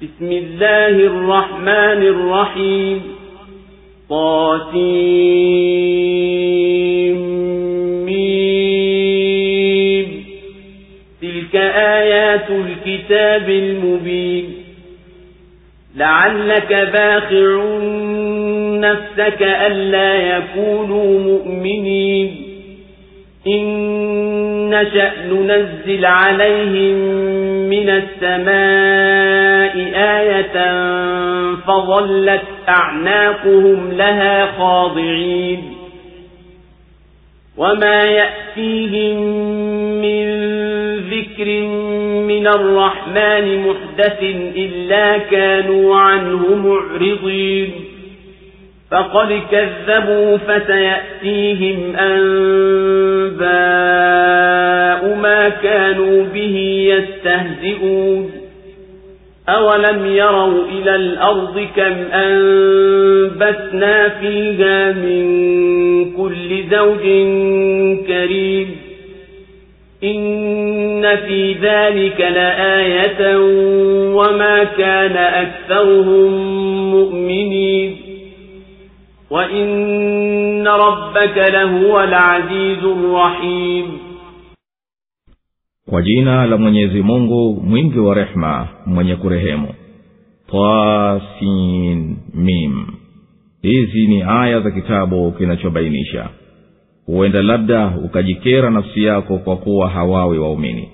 بسم الله الرحمن الرحيم طاسيم تلك آيات الكتاب المبين لعلك باخع نفسك ألا يكونوا مؤمنين إن نشأ ننزل عليهم من السماء آية فظلت أعناقهم لها خاضعين وما يأتيهم من ذكر من الرحمن محدث إلا كانوا عنه معرضين فقد كذبوا فسيأتيهم أنباء ما كانوا به يستهزئون أولم يروا إلى الأرض كم أنبتنا فيها من كل زوج كريم إن في ذلك لآية وما كان أكثرهم مؤمنين وإن ربك لهو العزيز الرحيم. Kwa jina la Mwenyezi Mungu mwingi wa rehema mwenye kurehemu. Tasin mim. Hizi ni aya za kitabu kinachobainisha. Huenda labda ukajikera nafsi yako kwa kuwa hawawi waumini.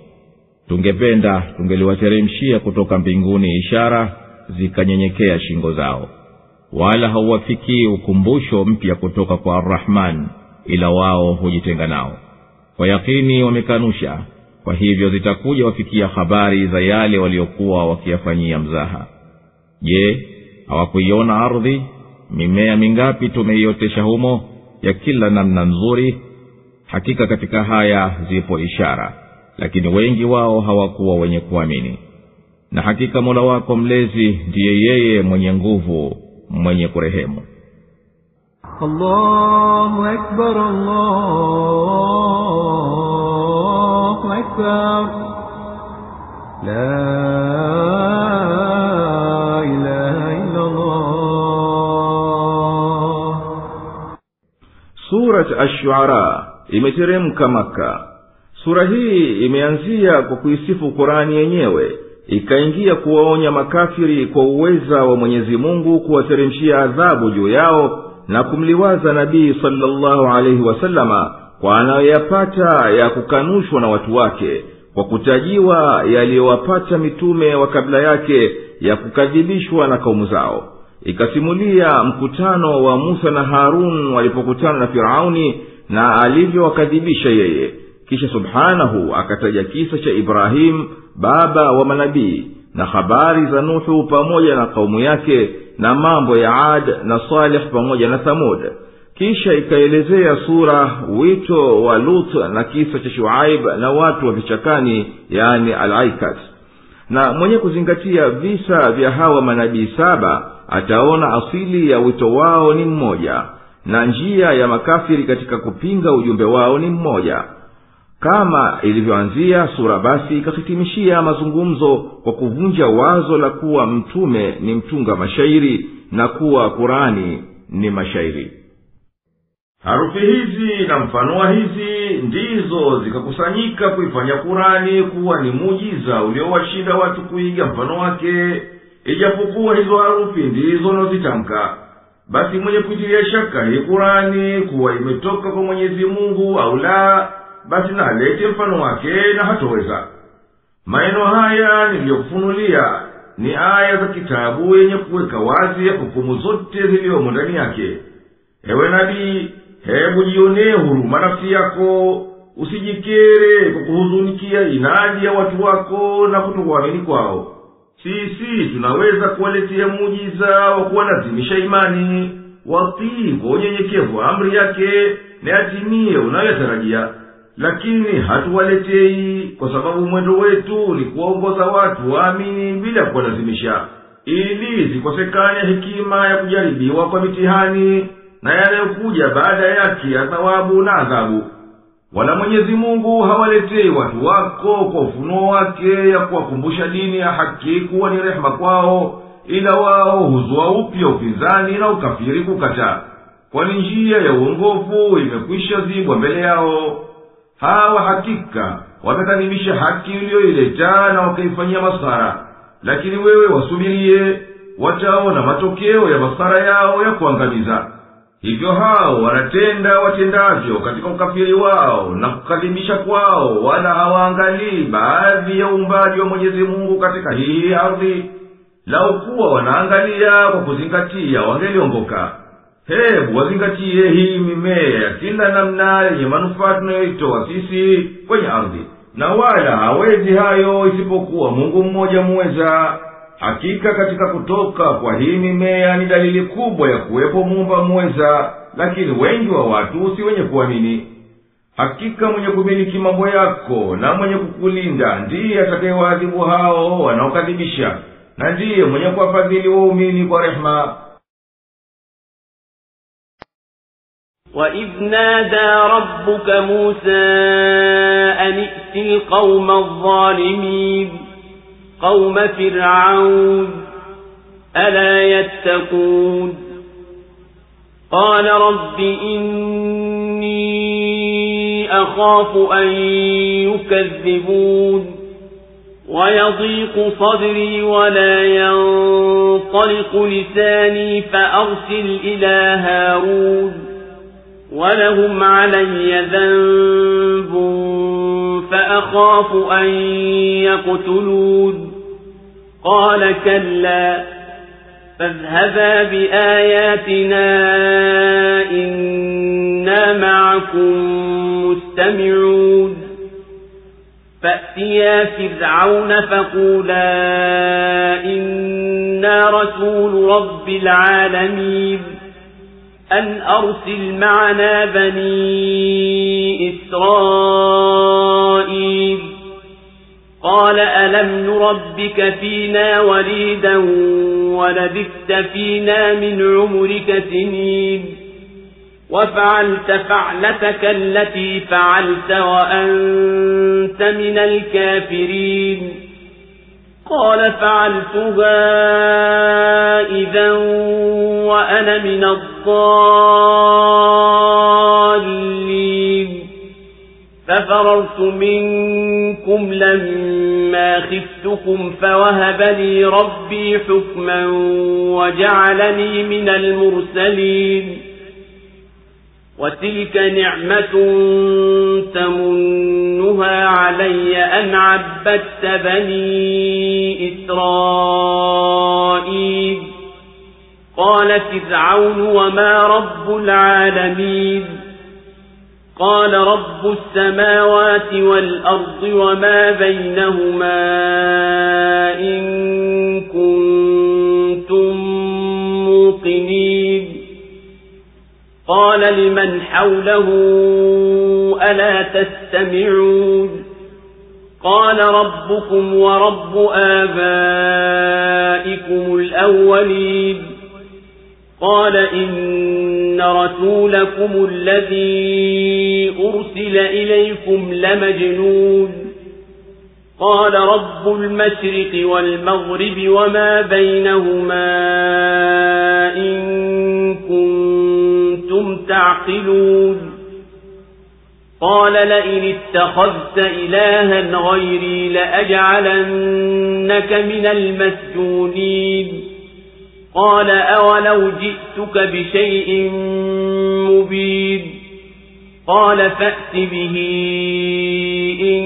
Tungependa tungeliwateremshia kutoka mbinguni ishara zikanyenyekea shingo zao. Wala hauwafikii ukumbusho mpya kutoka kwa Ar-Rahman, ila wao hujitenga nao. Kwa yakini wamekanusha, kwa hivyo zitakuja wafikia habari za yale waliokuwa wakiyafanyia mzaha. Je, hawakuiona ardhi? Mimea mingapi tumeiotesha humo, ya kila namna nzuri? Hakika katika haya zipo ishara, lakini wengi wao hawakuwa wenye kuamini. Na hakika Mola wako mlezi ndiye yeye mwenye nguvu, mwenye kurehemu. Allahu Akbar, Allahu Akbar, la ilaha illa Allah. Surat Ash-Shu'ara imeteremka Makka. Sura hii imeanzia kwa kuisifu Qur'ani yenyewe, ikaingia kuwaonya makafiri kwa uweza wa Mwenyezi Mungu kuwateremshia adhabu juu yao na kumliwaza Nabii sallallahu alaihi wasallama kwa anayoyapata ya kukanushwa na watu wake, kwa kutajiwa yaliyowapata mitume wa kabla yake ya kukadhibishwa na kaumu zao. Ikasimulia mkutano wa Musa na Harun walipokutana na Firauni na alivyowakadhibisha yeye. Kisha subhanahu akataja kisa cha Ibrahim, baba wa manabii, na habari za Nuhu pamoja na kaumu yake, na mambo ya Ad na Salih pamoja na Thamud. Kisha ikaelezea sura wito wa Lut na kisa cha Shuaib na watu wa vichakani, yani Al-Aikat. Na mwenye kuzingatia visa vya hawa manabii 7 ataona asili ya wito wao ni mmoja, na njia ya makafiri katika kupinga ujumbe wao ni mmoja. Kama ilivyoanzia sura, basi ikahitimishia mazungumzo kwa kuvunja wazo la kuwa mtume ni mtunga mashairi na kuwa Qur'ani ni mashairi. Harufi hizi na mfano wa hizi ndizo zikakusanyika kuifanya Qur'ani kuwa ni muujiza uliowashinda watu kuiga mfano wake, ijapokuwa hizo harufi ndizo unazozitamka. Basi mwenye kutilia shaka hii Qur'ani kuwa imetoka kwa Mwenyezi Mungu au la, basi na alete mfano wake na hatoweza. Maneno haya niliyokufunulia ni aya za kitabu yenye kuweka wazi hukumu zote zilizomo ndani yake. Ewe nabii, hebu jionee huruma nafsi yako, usijikere kwa kuhuzunikia inadi ya watu wako na kutokuamini kwao. Sisi tunaweza kuwaletea muujiza wa kuwalazimisha imani, watii kwa unyenyekevu amri yake na yatimie unayotarajia. Lakini hatuwaletei kwa sababu mwendo wetu ni kuwaongoza watu waamini bila kuwalazimisha, ili zikosekane hekima ya kujaribiwa kwa mitihani na yanayokuja baada yake ya thawabu na adhabu. wala Mwenyezi Mungu hawaletei watu wako kwa ufunuo wake ya kuwakumbusha dini ya haki kuwa ni rehema kwao, ila wao huzua upya upinzani na ukafiri kukataa, kwani njia ya uongofu imekwisha zibwa mbele yao. Hawa hakika wamekadhibisha haki iliyoileta na wakaifanyia masara, lakini wewe wasubirie, wataona matokeo ya masara yao ya kuangamiza. Hivyo hao wanatenda watendavyo katika ukafiri wao na kukadhibisha kwao, wala hawaangalii baadhi ya uumbaji wa Mwenyezi Mungu katika hii ardhi. Lau kuwa wanaangalia kwa kuzingatia wangeliongoka. Hebu wazingatie hii mimea ya kila namna yenye manufaa tunayoitoa sisi kwenye ardhi, na wala hawezi hayo isipokuwa Mungu mmoja muweza. Hakika katika kutoka kwa hii mimea ni dalili kubwa ya kuwepo Muumba muweza, lakini wengi wa watu si wenye kuamini. Hakika mwenye kumiliki mambo yako na mwenye kukulinda ndiye atakayewaadhibu hao wanaokadhibisha, na ndiye mwenye kuwafadhili waumini kwa rehema. وَإِذْ نَادَى رَبُّكَ مُوسَىٰ أَنِ ائْتِ الْقَوْمَ الظَّالِمِينَ قَوْمَ فِرْعَوْنَ أَلَا يَتَّقُونَ قَالَ رَبِّ إِنِّي أَخَافُ أَن يُكَذِّبُونِ وَيَضِيقُ صَدْرِي وَلَا يَنطَلِقُ لِسَانِي فَأَرْسِلْ إِلَىٰ هَارُونَ وَلَهُمْ عَلَيَّ ذَنبٌ فَأَخَافُ أَن يَقْتُلُونِ قَالَ كَلَّا فَاذْهَبَا بِآيَاتِنَا إِنَّا مَعَكُمْ مُسْتَمِعُونَ فَأْتِيَا فِرْعَوْنَ فَقُولَا إِنَّا رَسُولُ رَبِّ الْعَالَمِينَ أَنْ أَرْسِلْ مَعَنَا بَنِي إِسْرَائِيلَ قَالَ أَلَمْ نُرَبِّكَ فِينَا وَلِيدًا وَلَبِثْتَ فِينَا مِنْ عُمُرِكَ سِنِينَ وَفَعَلْتَ فَعْلَتَكَ الَّتِي فَعَلْتَ وَأَنْتَ مِنَ الْكَافِرِينَ قَالَ فَعَلْتُهَا إِذًا وَأَنَا مِنَ الضَّالِّينَ فَفَرَرْتُ مِنكُمْ لَمَّا خِفْتُكُمْ فَوَهَبَ لِي رَبِّي حُكْمًا وَجَعَلَنِي مِنَ الْمُرْسَلِينَ وَتِلْكَ نِعْمَةٌ تَمُنُّهَا عَلَيَّ أَنْ عَبَّدتَّ بَنِي إِسْرَائِيلَ قَالَ فِرْعَوْنُ وَمَا رَبُّ الْعَالَمِينَ قَالَ رَبُّ السَّمَاوَاتِ وَالْأَرْضِ وَمَا بَيْنَهُمَا إِن كُنتُم مُّوقِنِينَ قَالَ لِمَنْ حَوْلَهُ أَلَا تَسْتَمِعُونَ قَالَ رَبُّكُمْ وَرَبُّ آبَائِكُمُ الْأَوَّلِينَ قَالَ إِنَّ رَسُولَكُمُ الَّذِي أُرْسِلَ إِلَيْكُمْ لَمَجْنُونٌ قَالَ رَبُّ الْمَشْرِقِ وَالْمَغْرِبِ وَمَا بَيْنَهُمَا إِن كُنتُمْ تَعْقِلُونَ قَالَ لَئِنِ اتَّخَذْتَ إِلَٰهًا غَيْرِي لَأَجْعَلَنَّكَ مِنَ الْمَسْجُونِينَ قَالَ أَوَلَوْ جِئْتُكَ بِشَيْءٍ مُبِينٍ قَالَ فَأْتِ بِهِ إِن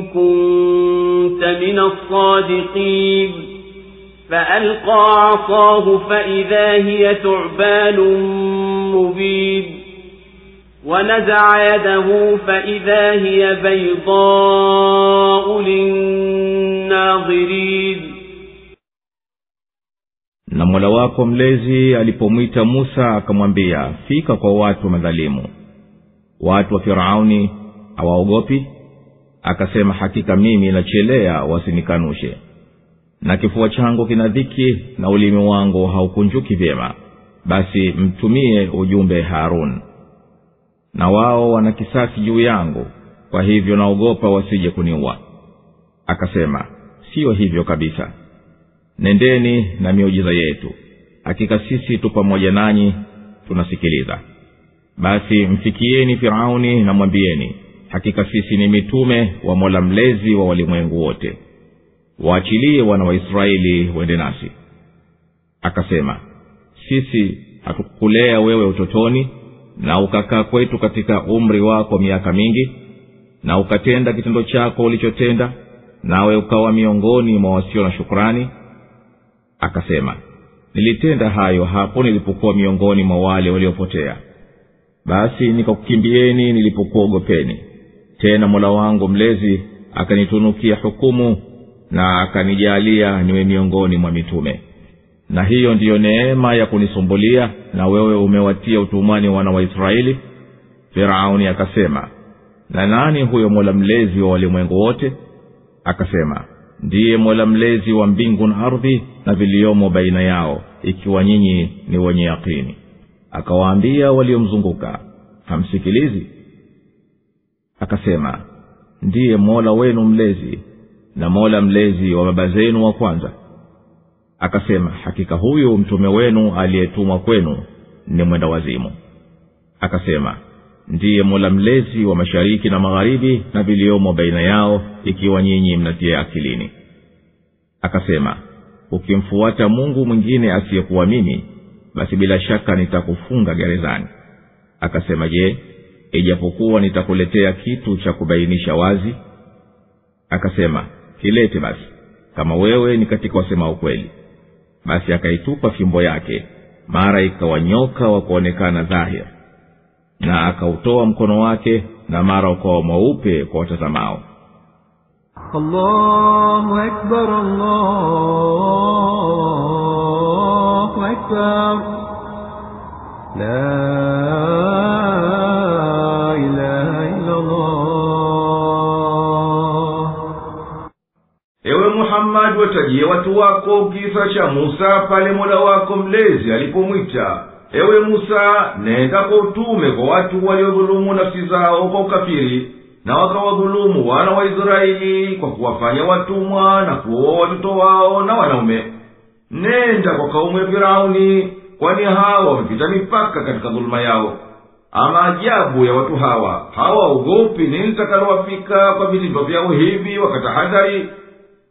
كُنتَ مِنَ الصَّادِقِينَ فَأَلْقَى عَصَاهُ فَإِذَا هِيَ ثُعْبَانٌ مُبِينٌ ونزع يده فإذا هي بيضاء للناظرين. Na Mola wako mlezi alipomwita Musa akamwambia, fika kwa watu madhalimu, watu wa Firauni hawaogopi? Akasema, hakika mimi nachelea wasinikanushe, na kifua changu kina dhiki na ulimi wangu haukunjuki vyema, basi mtumie ujumbe Harun. na wao wana kisasi juu yangu, kwa hivyo naogopa wasije kuniua. Akasema, siyo hivyo kabisa. Nendeni na miujiza yetu, hakika sisi tu pamoja nanyi tunasikiliza. Basi mfikieni Firauni na mwambieni, hakika sisi ni mitume wa Mola mlezi wa walimwengu wote. Waachilie wana wa Israeli wende nasi. Akasema, sisi hatukukulea wewe utotoni, na ukakaa kwetu katika umri wako miaka mingi, na ukatenda kitendo chako ulichotenda, nawe ukawa miongoni mwa wasio na shukrani? Akasema, nilitenda hayo hapo nilipokuwa miongoni mwa wale waliopotea. Basi nikakukimbieni nilipokuogopeni. Tena Mola wangu mlezi akanitunukia hukumu na akanijalia niwe miongoni mwa mitume. Na hiyo ndiyo neema ya kunisumbulia, na wewe umewatia utumwani wana wa Israeli. Firauni akasema, na nani huyo Mola mlezi wa walimwengu wote? Akasema, ndiye Mola mlezi wa mbingu na ardhi na viliomo baina yao, ikiwa nyinyi ni wenye yakini. Akawaambia waliomzunguka, hamsikilizi? Akasema, ndiye Mola wenu mlezi na Mola mlezi wa baba zenu wa kwanza. Akasema, hakika huyu mtume wenu aliyetumwa kwenu ni mwenda wazimu. Akasema, ndiye Mola mlezi wa mashariki na magharibi na viliomo baina yao, ikiwa nyinyi mnatia akilini. Akasema, ukimfuata Mungu mwingine asiyekuwa mimi, basi bila shaka nitakufunga gerezani. Akasema, je, ijapokuwa nitakuletea kitu cha kubainisha wazi? Akasema, kilete basi, kama wewe ni katika wasema ukweli. Basi akaitupa fimbo yake, mara ikawa nyoka wa kuonekana dhahir, na akautoa mkono wake, na mara ukawa mweupe kwa watazamao. Allahu Akbar, Allahu Akbar, la ilaha illa Allah. Ewe Muhammad, watajie watu wako kisa cha Musa pale Mola wako mlezi alipomwita, ewe Musa, nenda kwa utume kwa watu waliodhulumu nafsi zao kwa ukafiri, na wakawadhulumu wana wa Israeli kwa kuwafanya watumwa na kuoa watoto wao na wanaume. Nenda kwa kaumu ya Firauni, kwani hawa wamepita mipaka katika dhuluma yao. Ama ajabu ya watu hawa, hawaogopi nini litakalowafika kwa vitendo vyao hivi wakatahadhari.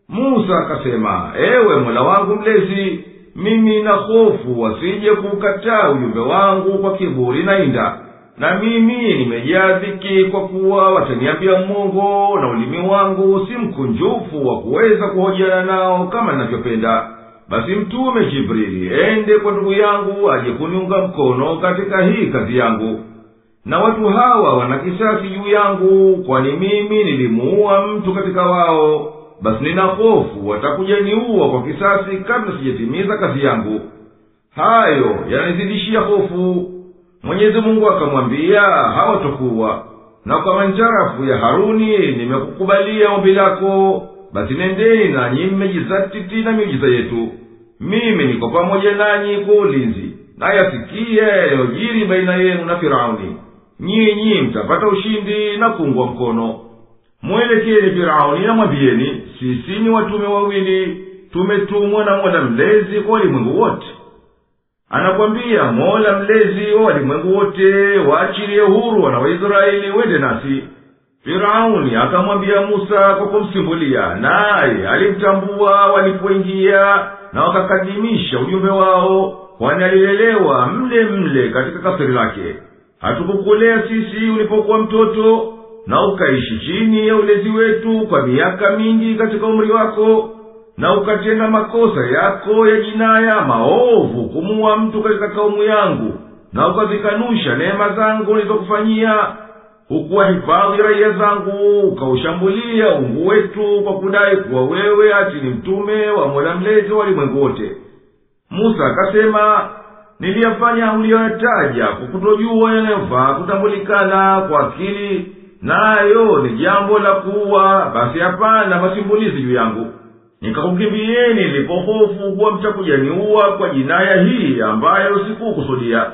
Musa akasema, ewe Mola wangu mlezi, mimi na hofu wasije kuukataa ujumbe wangu kwa kiburi na inda, na mimi nimejaa dhiki kwa kuwa wataniambia Mungu, na ulimi wangu si mkunjufu wa kuweza kuhojiana nao kama ninavyopenda. Basi mtume Jibrili ende kwa ndugu yangu aje kuniunga mkono katika hii kazi yangu. Na watu hawa wana kisasi juu yangu, kwani mimi nilimuua mtu katika wao. Basi nina hofu watakuja niua kwa kisasi kabla sijatimiza kazi yangu. Hayo yananizidishia hofu. Mwenyezi Mungu akamwambia, hawatakuwa. Na kwa manjarafu ya Haruni nimekukubalia ombi lako, basi nendeni nanyi mmejizatiti na miujiza yetu. Mimi niko pamoja nanyi kwa ulinzi, na yasikie yaliyojiri baina yenu na Firauni. Nyinyi mtapata ushindi na kuungwa mkono. Mwelekeni Firauni na mwambieni, sisi ni watume wawili, tumetumwa na Mola mlezi kwa walimwengu wote. Anakwambia Mola mlezi wa walimwengu wote, waachilie huru wana wa Israeli wende nasi. Firauni akamwambia Musa kwa kumsimbulia, naye alimtambua walipoingia na wakakadimisha ujumbe wao, kwani alilelewa mle mle katika kasri lake. Hatukukulea sisi ulipokuwa mtoto, na ukaishi chini ya ulezi wetu kwa miaka mingi katika umri wako, na ukatenda makosa yako ya jinaya maovu kumuua mtu katika kaumu yangu, na ukazikanusha neema zangu nilizokufanyia. Hukuwahifadhi raia zangu, ukaushambulia ungu wetu kwa kudai kuwa wewe ati ni mtume wa Mola mlezi wa walimwengu wote. Musa akasema, niliyafanya uliyoyataja kwa kutojua yanayofaa kutambulikana kwa akili, nayo ni jambo la kuwa, basi hapana masimbulizi juu yangu. Nikakukimbieni nilipohofu kuwa mtakujaniua kwa jinaya hii ambayo sikukusudia.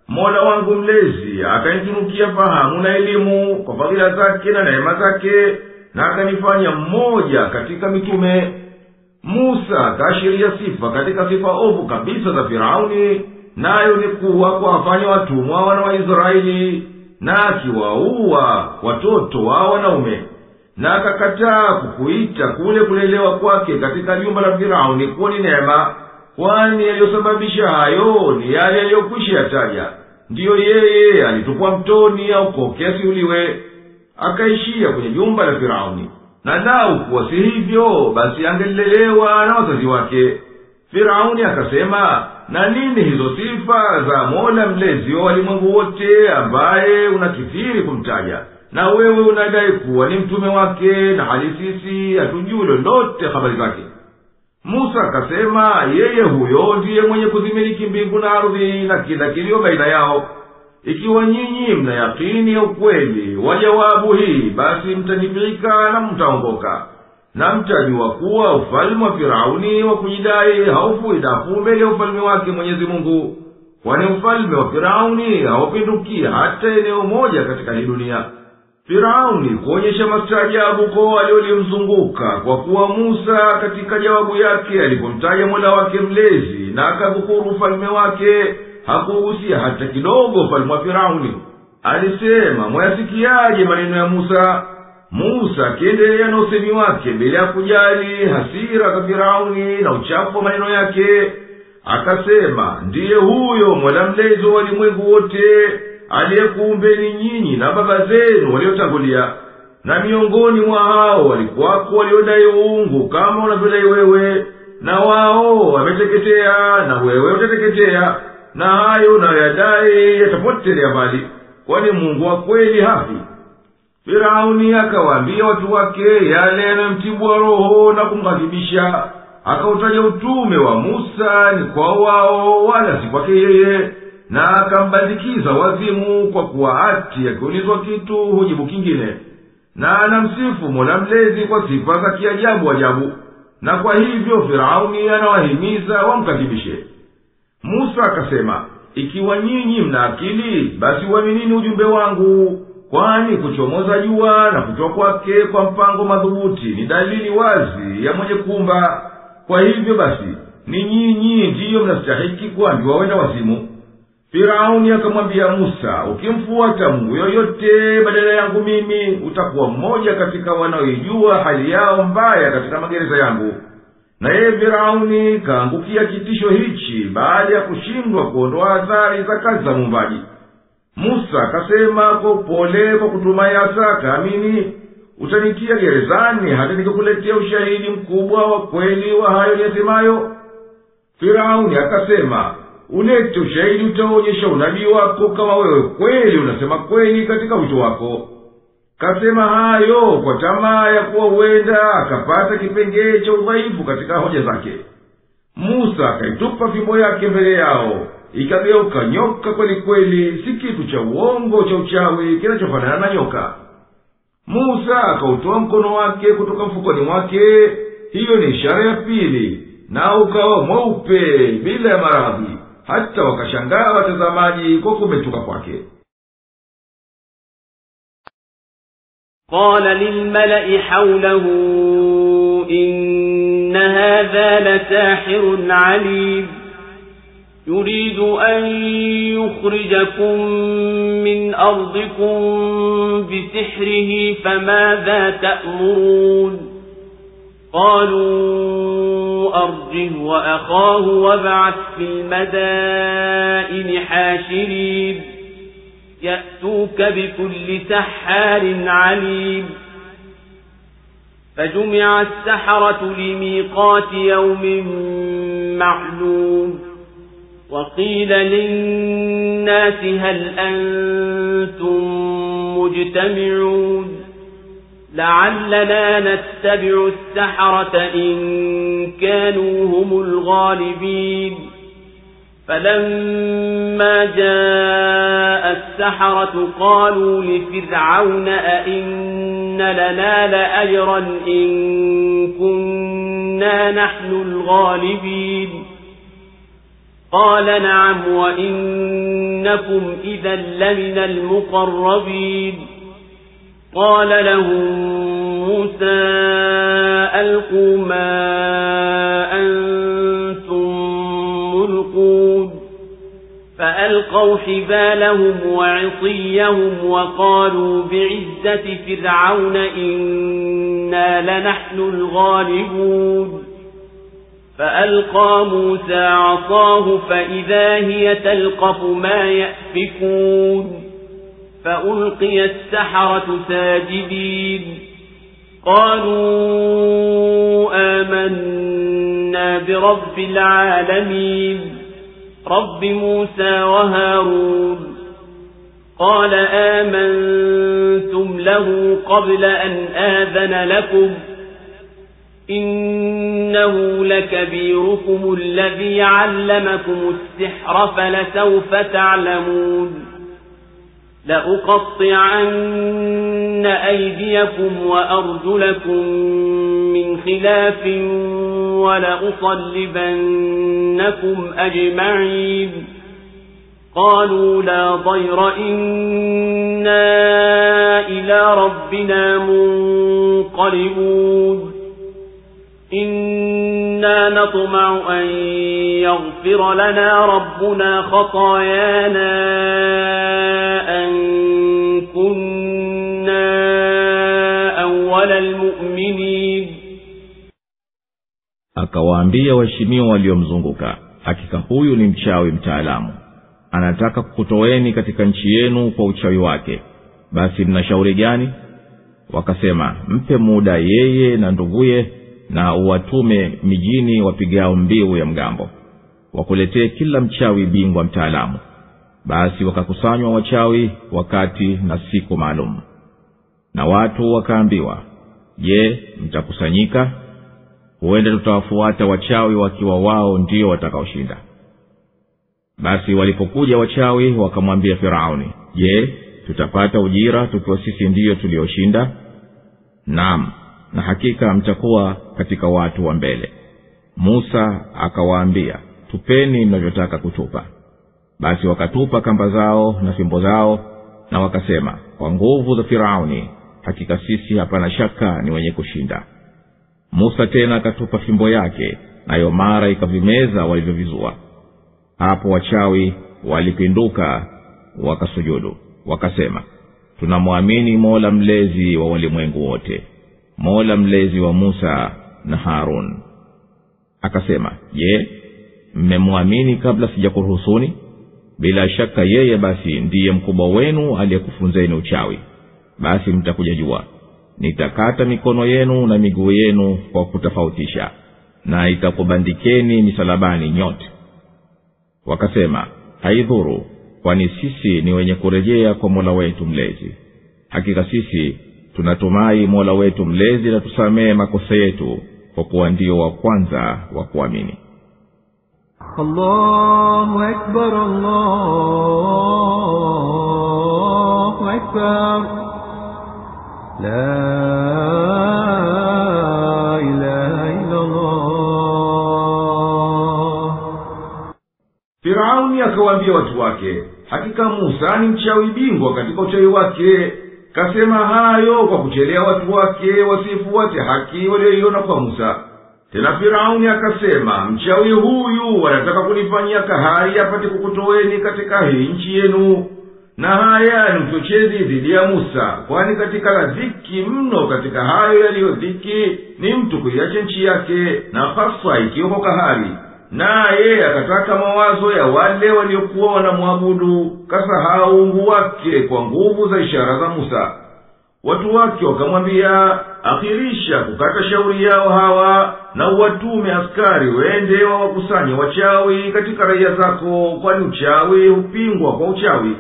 mola wangu mlezi akanitunukia fahamu na elimu kwa fadhila zake na neema zake, na akanifanya mmoja katika mitume. Musa akaashiria sifa katika sifa ovu kabisa za Firauni, nayo ni kuwa kuwafanya watumwa wana wa Israeli, na akiwaua watoto wa wanaume. Na akakataa kukuita kule kulelewa kwake katika jumba la Firauni kuwa ni neema, kwani yaliyosababisha hayo ni yale yaliyokwisha yataja. Ndiyo yeye alitupwa mtoni aokoke asiuliwe, akaishia kwenye jumba la Firauni. Na lau kuwa si hivyo, basi angelilelewa na wazazi wake. Firauni akasema, na nini hizo sifa za mola mlezi wa walimwengu wote ambaye unakithiri kumtaja, na wewe unadai kuwa ni mtume wake, na hali sisi hatujui lolote habari zake? Musa akasema, yeye huyo ndiye mwenye kuzimiliki mbingu na ardhi na kila kilio baina yao. Ikiwa nyinyi mna yakini ya ukweli wa jawabu hii, basi mtanifika na mtaongoka, na mtajua kuwa ufalme wa Firauni wa kujidai haufu idafu mbele ya ufalme wake Mwenyezi Mungu, kwani ufalme wa Firauni haupinduki hata eneo moja katika hii dunia. Firauni kuonyesha mastaajabu kwa waliolimzunguka, kwa kuwa Musa katika jawabu yake alipomtaja mola wake mlezi na akadhukuru ufalme wake, hakugusia hata kidogo ufalme wa Firauni. Alisema, mwayasikiaje maneno ya Musa? Musa akiendelea na usemi wake bila ya kujali hasira za Firauni na uchafu wa maneno yake, akasema, ndiye huyo mola mlezi wa walimwengu wote aliyekuumbeni nyinyi na baba zenu waliotangulia, na miongoni mwa hao walikuwako waliodai uungu kama unavyodai wewe, na wao wameteketea na wewe utateketea, na hayo unayoyadai yatapotelea mbali, kwani Mungu wa kweli hafi. Firauni akawaambia watu wake yale yanayomtibua roho na kumghadhibisha, akautaja utume wa Musa ni kwa wao wala si kwake yeye, na akambandikiza wazimu, kwa kuwa ati akiulizwa kitu hujibu kingine, na anamsifu mola mlezi kwa sifa za kiajabu ajabu. Na kwa hivyo Firauni anawahimiza wamkadhibishe. Musa akasema, ikiwa nyinyi mna akili, basi uaminini ujumbe wangu, kwani kuchomoza jua na kutoa kwake kwa mpango madhubuti ni dalili wazi ya mwenye kuumba. Kwa hivyo basi ni nyinyi ndiyo mnastahiki kuambiwa wenda wazimu. Firauni akamwambia Musa, ukimfuata Mungu yoyote badala yangu mimi, utakuwa mmoja katika wanaoijua hali yao mbaya katika magereza yangu. Na yeye Firauni kaangukia kitisho hichi baada ya kushindwa kuondoa athari za kazi za muumbaji. Musa akasema kwa upole, kwa kutumai asa kaamini, utanitia gerezani hata nikakuletea ushahidi mkubwa wa kweli wa hayo niyasemayo? Firauni akasema, ulete ushahidi utaonyesha unabii wako, kama wewe kweli unasema kweli katika wito wako. Kasema hayo kwa tamaa ya kuwa huenda akapata kipengee cha udhaifu katika hoja zake. Musa akaitupa fimbo yake mbele yao, ikageuka nyoka kweli kweli, si kitu cha uongo cha uchawi kinachofanana na nyoka. Musa akautoa mkono wake kutoka mfukoni mwake, hiyo ni ishara ya pili, na ukawa mweupe bila ya maradhi, hata wakashangaa watazamaji kwa kumetuka kwake. قال للملأ حوله إن هذا لساحر عليم يريد أن يخرجكم من أرضكم بسحره فماذا تأمرون قالوا أرجه وأخاه وابعث في المدائن حاشرين يأتوك بكل سحار عليم فجمع السحرة لميقات يوم معلوم وقيل للناس هل أنتم مجتمعون لعلنا نتبع السحرة إن كانوا هم الغالبين فلما جاء السحرة قالوا لفرعون أئن لنا لأجرا إن كنا نحن الغالبين قال نعم وإنكم إذا لمن المقربين قال لهم موسى ألقوا ما أنتم ملقون فألقوا حبالهم وعصيهم وقالوا بعزة فرعون إنا لنحن الغالبون فألقى موسى عصاه فإذا هي تلقف ما يأفكون فألقي السحرة ساجدين قالوا آمنا برب العالمين رب موسى وهارون قال آمنتم له قبل أن آذن لكم إنه لكبيركم الذي علمكم السحر فلسوف تعلمون لأقطعن أيديكم وأرجلكم من خلاف ولأصلبنكم أجمعين قالوا لا ضير إنا إلى ربنا منقلبون إنا نطمع أن يغفر لنا ربنا خطايانا أن كنا أول المؤمنين. Akawaambia waheshimiwa waliomzunguka, hakika huyu ni mchawi mtaalamu, anataka kukutoeni katika nchi yenu kwa uchawi wake, basi mna shauri gani? Wakasema, mpe muda yeye na nduguye na uwatume mijini wapigao mbiu ya mgambo, wakuletee kila mchawi bingwa mtaalamu. Basi wakakusanywa wachawi wakati na siku maalum, na watu wakaambiwa, je, mtakusanyika? Huenda tutawafuata wachawi wakiwa wao ndio watakaoshinda. Basi walipokuja wachawi wakamwambia Firauni, je, tutapata ujira tukiwa sisi ndio tulioshinda? Naam, na hakika mtakuwa katika watu wa mbele. Musa akawaambia, tupeni mnavyotaka kutupa. Basi wakatupa kamba zao na fimbo zao, na wakasema, kwa nguvu za Firauni hakika sisi hapana shaka ni wenye kushinda. Musa tena akatupa fimbo yake, nayo mara ikavimeza walivyovizua. Hapo wachawi walipinduka wakasujudu, wakasema, tunamwamini Mola mlezi wa walimwengu wote, Mola mlezi wa Musa na Harun. Akasema, je, mmemwamini kabla sijakuruhusuni? Bila shaka yeye basi ndiye mkubwa wenu aliyekufunzeni uchawi. Basi mtakuja jua, nitakata mikono yenu na miguu yenu kwa kutofautisha, na itakubandikeni misalabani nyote. Wakasema, haidhuru, kwani sisi ni wenye kurejea kwa Mola wetu mlezi. Hakika sisi tunatumai Mola wetu mlezi na tusamee makosa yetu, kwa kuwa ndio wa kwanza wa kuamini. Allahu Akbar, Allahu Akbar, la ilaha illa Allah. Firauni akawaambia watu wake, hakika Musa ni mchawi bingwa katika uchawi wake. Kasema hayo kwa kuchelea watu wake wasifuate haki walioiona kwa Musa. Tena Firauni akasema, mchawi huyu anataka kunifanyia kahari apate kukutoweni katika hii nchi yenu. Na haya ni mchochezi dhidi ya Musa, kwani katika la dhiki mno katika hayo yaliyo dhiki ni mtu kuiacha nchi yake, na hasa ikiwa kwa kahari. Naye akataka mawazo ya wale waliokuwa wanamwabudu, kasahau uungu wake kwa nguvu za ishara za Musa. Watu wake wakamwambia, akhirisha kukata shauri yao hawa, na uwatume askari wende wawakusanye wachawi katika raia zako, kwani uchawi hupingwa kwa uchawi.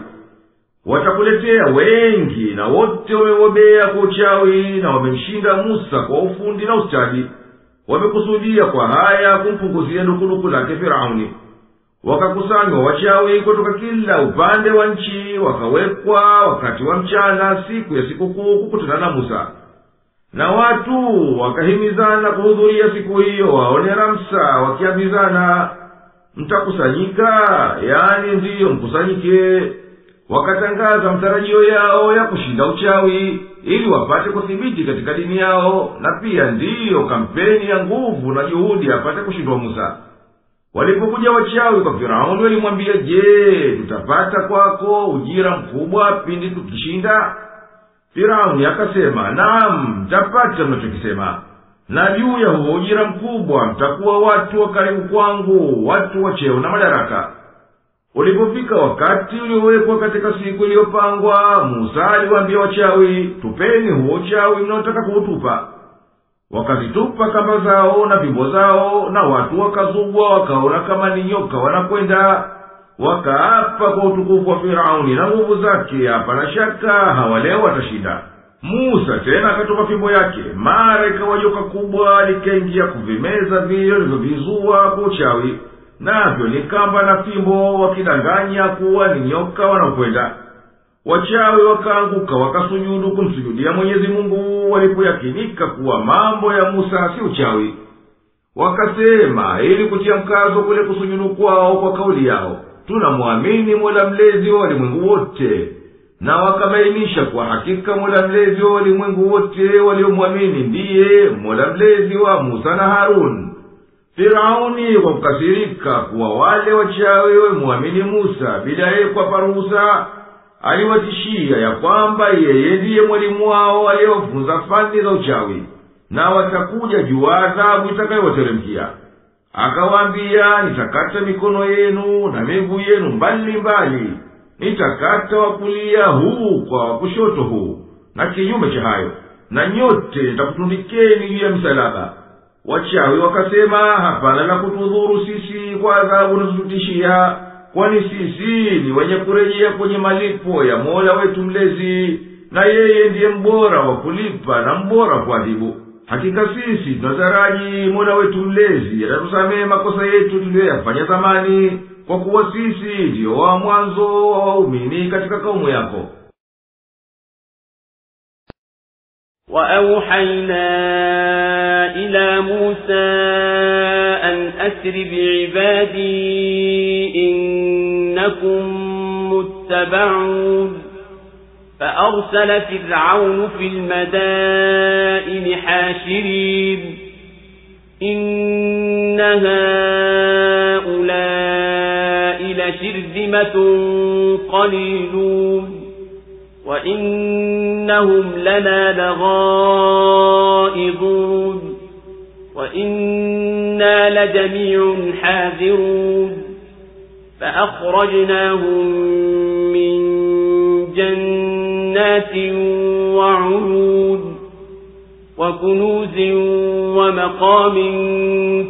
Watakuletea wengi, na wote wamebobea kwa uchawi na wamemshinda Musa kwa ufundi na ustadi. Wamekusudia kwa haya kumpunguzia dukuduku lake Firauni. Wakakusanywa wachawi kutoka kila upande wa nchi, wakawekwa wakati wa mchana siku ya sikukuu kukutana na Musa. Na watu wakahimizana kuhudhuria siku hiyo waone Ramsa, wakiambizana, mtakusanyika, yani ndiyo mkusanyike. Wakatangaza mtarajio yao ya kushinda uchawi, ili wapate kuthibiti katika dini yao, na pia ndiyo kampeni ya nguvu na juhudi apate kushindwa Musa. Walipokuja wachawi kwa Firauni walimwambia, je, tutapata kwako ujira mkubwa pindi tukishinda? Firauni akasema, naam, mtapata mnachokisema, na juu ya huo ujira mkubwa mtakuwa watu wa karibu kwangu, watu wa cheo na madaraka. Ulipofika wakati uliowekwa katika siku iliyopangwa, Musa aliwaambia wachawi, tupeni huo uchawi mnaotaka kuutupa. Wakazitupa kamba zao na fimbo zao, na watu wakazubwa, wakaona kama ni nyoka wanakwenda. Wakaapa kwa utukufu wa Firauni na nguvu zake, hapana shaka hawa leo watashinda. Musa tena akatupa fimbo yake, mara ikawa joka kubwa likaingia kuvimeza vile vilivyovizua kwa uchawi, navyo ni kamba na fimbo, wakidanganya kuwa ni nyoka wanakwenda. Wachawi wakaanguka wakasujudu kumsujudia Mwenyezi Mungu walipoyakinika kuwa mambo ya Musa si uchawi. Wakasema ili kutia mkazo kule kusujudu kwao kwa kauli yao, tunamwamini Mola mlezi wa walimwengu wote. Na wakabainisha kwa hakika Mola mlezi wa walimwengu wote waliomwamini ndiye Mola mlezi wa Musa na Harun. Firauni kwa kukasirika kuwa wale wachawi wamwamini Musa bila yeye kuwapa ruhusa, aliwatishia ya kwamba yeye ndiye mwalimu wao aliyewafunza fani za uchawi, na watakuja juu adhabu itakayowateremkia. Akawaambia, nitakata mikono yenu na miguu yenu mbali mbali, nitakata wa kulia huu kwa wa kushoto huu, na kinyume cha hayo, na nyote nitakutundikeni juu ya msalaba. Wachawi wakasema, hapana la kutudhuru sisi kwa adhabu unazotutishia, kwani sisi ni wenye kurejea kwenye malipo ya Mola wetu mlezi, na yeye ndiye mbora wa kulipa na mbora wa kuadhibu. Hakika sisi tunataraji Mola wetu mlezi atatusamehe makosa yetu tuliyoyafanya zamani, kwa kuwa sisi ndio wa mwanzo wa waumini katika kaumu yako. وأوحينا إلى موسى أن أسر بعبادي إنكم متبعون فأرسل فرعون في المدائن حاشرين إن هؤلاء لشرذمة قليلون وإنهم لنا لغائظون وإنا لجميع حاذرون فأخرجناهم من جنات وعيون وكنوز ومقام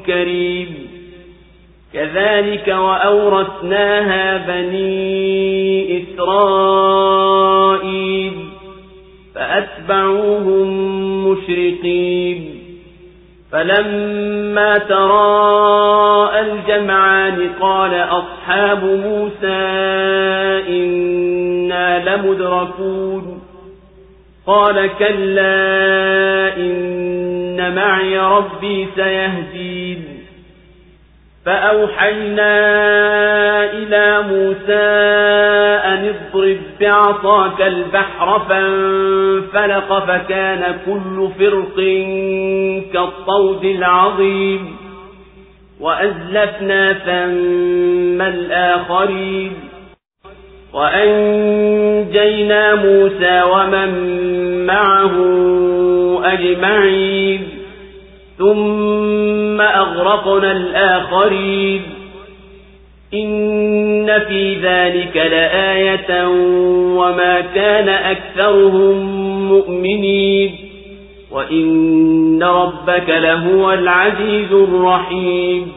كريم كذلك وأورثناها بني إسرائيل فأتبعوهم مشرقين فلما تراءى الجمعان قال أصحاب موسى إنا لمدركون قال كلا إن معي ربي سيهدين فأوحينا إلى موسى أن اضرب بعصاك البحر فانفلق فكان كل فرق كالطود العظيم وأزلفنا ثم الآخرين وأنجينا موسى ومن معه أجمعين ثم أغرقنا الآخرين إن في ذلك لآية وما كان أكثرهم مؤمنين وإن ربك لهو العزيز الرحيم.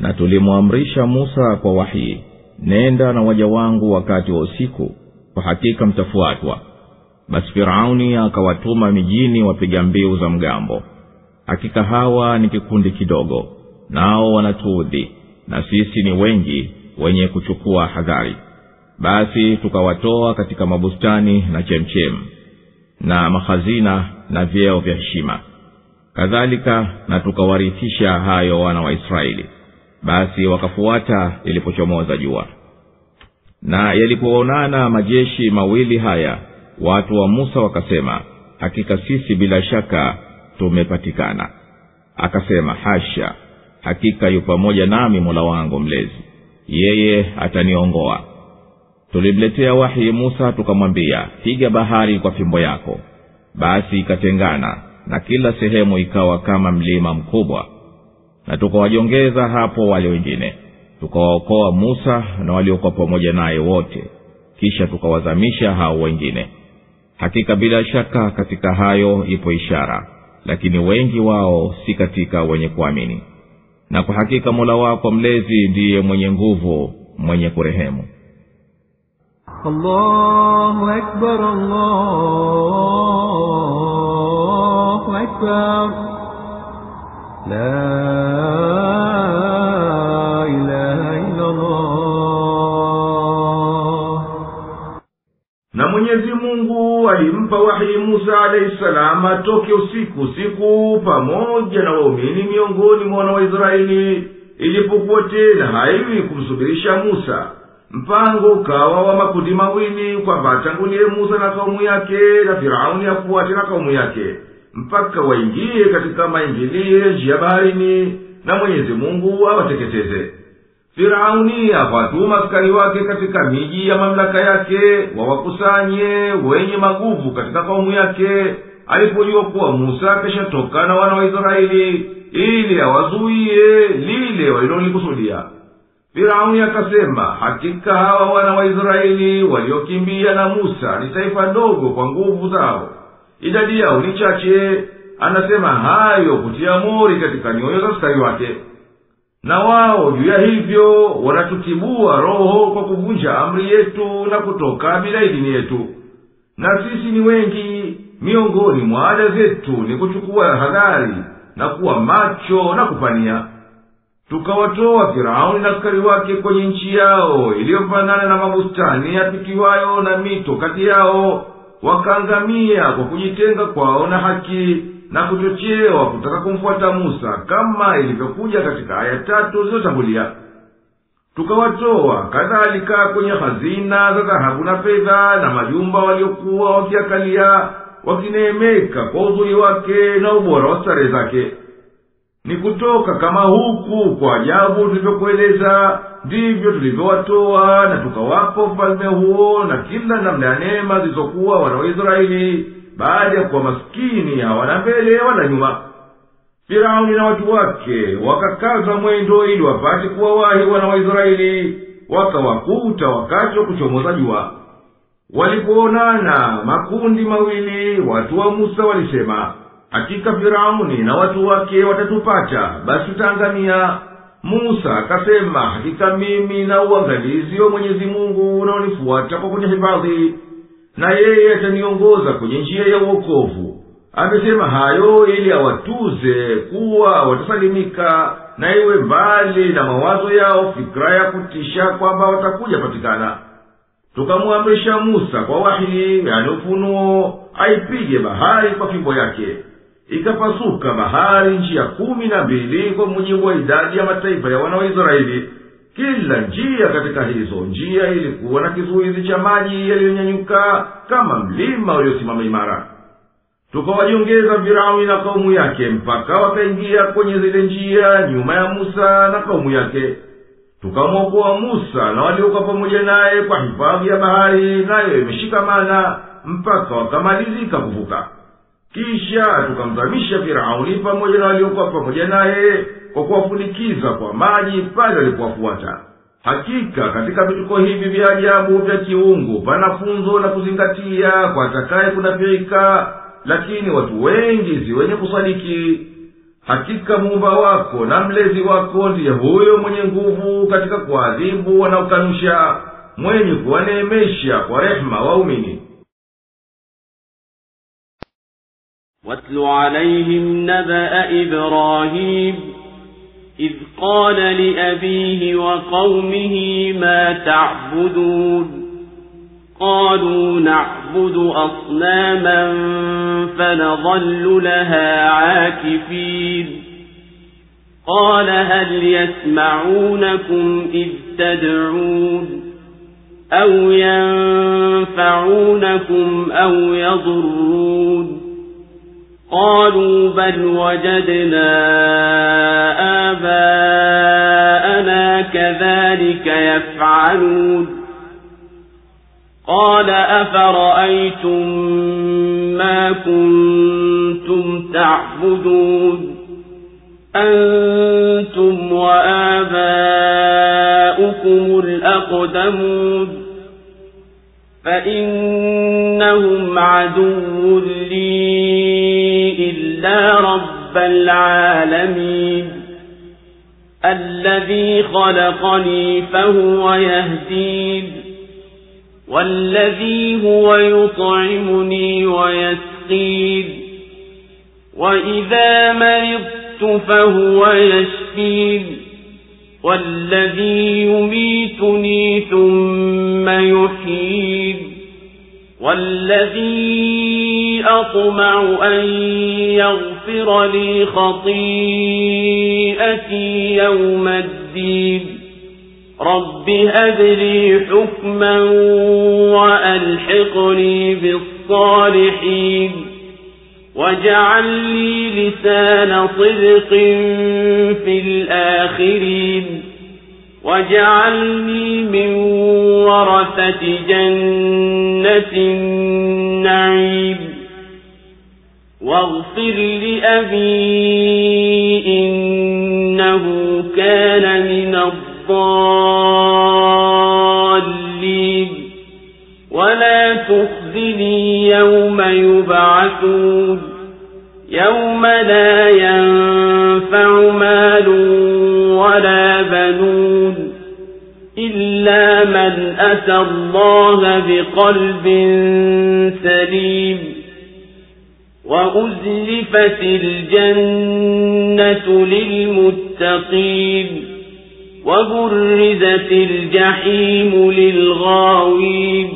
Na tulimuamrisha Musa kwa wahi, nenda na waja wangu wakati wa usiku, kwa hakika mtafuatwa. Basi Firauni akawatuma mijini wapiga mbiu za mgambo. Hakika hawa ni kikundi kidogo, nao wanatuudhi, na sisi ni wengi wenye kuchukua hadhari. Basi tukawatoa katika mabustani na chemchem na mahazina na vyeo vya heshima. kadhalika na tukawarithisha hayo wana wa Israeli. Basi wakafuata ilipochomoza jua. Na yalipoonana majeshi mawili haya, watu wa Musa wakasema, hakika sisi bila shaka tumepatikana. Akasema, hasha, hakika yu pamoja nami Mola wangu mlezi, yeye ataniongoa. Tulimletea wahi Musa tukamwambia, piga bahari kwa fimbo yako. Basi ikatengana na kila sehemu ikawa kama mlima mkubwa. Na tukawajongeza hapo wale wengine, tukawaokoa Musa na waliokuwa pamoja naye wote, kisha tukawazamisha hao wengine. Hakika bila shaka katika hayo ipo ishara, lakini wengi wao si katika wenye kuamini. Na kwa hakika Mola wako mlezi ndiye mwenye nguvu, mwenye kurehemu. Allahu Akbar, Allahu Akbar, la ilaha illa Allah. Na Mwenyezi Mungu alimpa wahi Musa alayhi salam atoke usiku pamoja na waumini miongoni mwa wana wa Israeli, ilipokuwa tena haiwi kumsubirisha Musa. Mpango ukawa wa makundi mawili, kwamba atangulie Musa na kaumu yake na Firauni afuate na kaumu yake, mpaka waingie katika maingilio njia baharini na Mwenyezi Mungu awateketeze. Firauni akawatuma askari wake katika miji ya mamlaka yake, wawakusanye wenye maguvu katika kaumu yake, alipojua kuwa Musa keshatoka na wana wa Israeli, ili awazuie lile walilolikusudia. Firauni akasema, hakika hawa wana wa Israeli waliokimbia na Musa ni taifa dogo kwa nguvu zao, idadi yao ni chache. Anasema hayo kutia mori katika nyoyo za askari wake. Na wao juu ya hivyo wanatutibua roho kwa kuvunja amri yetu na kutoka bila idhini yetu. Na sisi ni wengi, miongoni mwa ada zetu ni kuchukua hadhari na kuwa macho na kupania. Tukawatoa Firauni na askari wake kwenye nchi yao iliyofanana na mabustani yapitiwayo na mito kati yao, wakaangamia kwa kujitenga kwao na haki na kuchochewa kutaka kumfuata Musa, kama ilivyokuja katika aya 3 zilizotangulia. Tukawatoa kadhalika kwenye hazina za dhahabu na fedha na majumba waliokuwa wakiakalia, wakineemeka kwa uzuri wake na ubora wa starehe zake. Ni kutoka kama huku kwa ajabu tulivyokueleza, ndivyo tulivyowatoa na tukawapa ufalme huo na kila namna ya neema zilizokuwa wana wa Israeli, baada ya kuwa maskini hawana mbele wala nyuma. Firauni na watu wake wakakaza mwendo ili wapate kuwawahi wana wa Israeli, wakawakuta wakati wa kuchomoza jua. Walipoonana makundi mawili, watu wa Musa walisema, hakika Firauni na watu wake watatupata, basi tutaangamia. Musa akasema, hakika mimi na uangalizi wa Mwenyezi Mungu unaonifuata kwa kunihifadhi, na yeye ataniongoza kwenye njia ya uokovu. Amesema hayo ili awatuze kuwa watasalimika, na iwe mbali na mawazo yao fikra ya kutisha kwamba watakuja patikana. Tukamwamrisha Musa kwa wahi, yani ufunuo, aipige bahari kwa fimbo yake. Ikapasuka bahari njia 12 kwa mujibu wa idadi ya mataifa ya wana wa Israeli. Kila njia katika hizo njia ilikuwa na kizuizi cha maji yaliyonyanyuka kama mlima uliosimama imara. Tukawajongeza Firauni na kaumu yake mpaka wakaingia kwenye zile njia nyuma ya Musa na kaumu yake. Tukamwokoa Musa na waliokuwa pamoja naye kwa hifadhi ya bahari, nayo imeshikamana mpaka wakamalizika kuvuka. Kisha tukamzamisha Firauni pamoja na waliokuwa pamoja naye kwa kuwafunikiza kwa maji pale walipowafuata. Hakika katika vituko hivi vya ajabu vya kiungu pana funzo na kuzingatia kwa atakaye kunafiika, lakini watu wengi si wenye kusadiki. Hakika Muumba wako na mlezi wako ndiye huyo mwenye nguvu katika kuadhibu wanaokanusha, mwenye kuwaneemesha kwa rehema waumini. واتل عليهم نبأ إبراهيم إذ قال لأبيه وقومه ما تعبدون قالوا نعبد أصناما فنظل لها عاكفين قال هل يسمعونكم إذ تدعون أو ينفعونكم أو يضرون قالوا بل وجدنا آباءنا كذلك يفعلون قال أفرأيتم ما كنتم تعبدون أنتم وآباؤكم الأقدمون فإنهم عدو لي إلا رب العالمين الذي خلقني فهو يهدين والذي هو يطعمني ويسقين وإذا مرضت فهو يشفين والذي يميتني ثم يحيين والذي أطمع أن يغفر لي خطيئتي يوم الدين رب هب لي حكما وألحقني بالصالحين واجعل لي لسان صدق في الآخرين واجعلني من ورثة جنة النعيم واغفر لأبي إنه كان من الضالين ولا تخزني يوم يبعثون يوم لا ينفع مال ولا بنون إلا من أتى الله بقلب سليم وأزلفت الجنة للمتقين وبرزت الجحيم للغاوين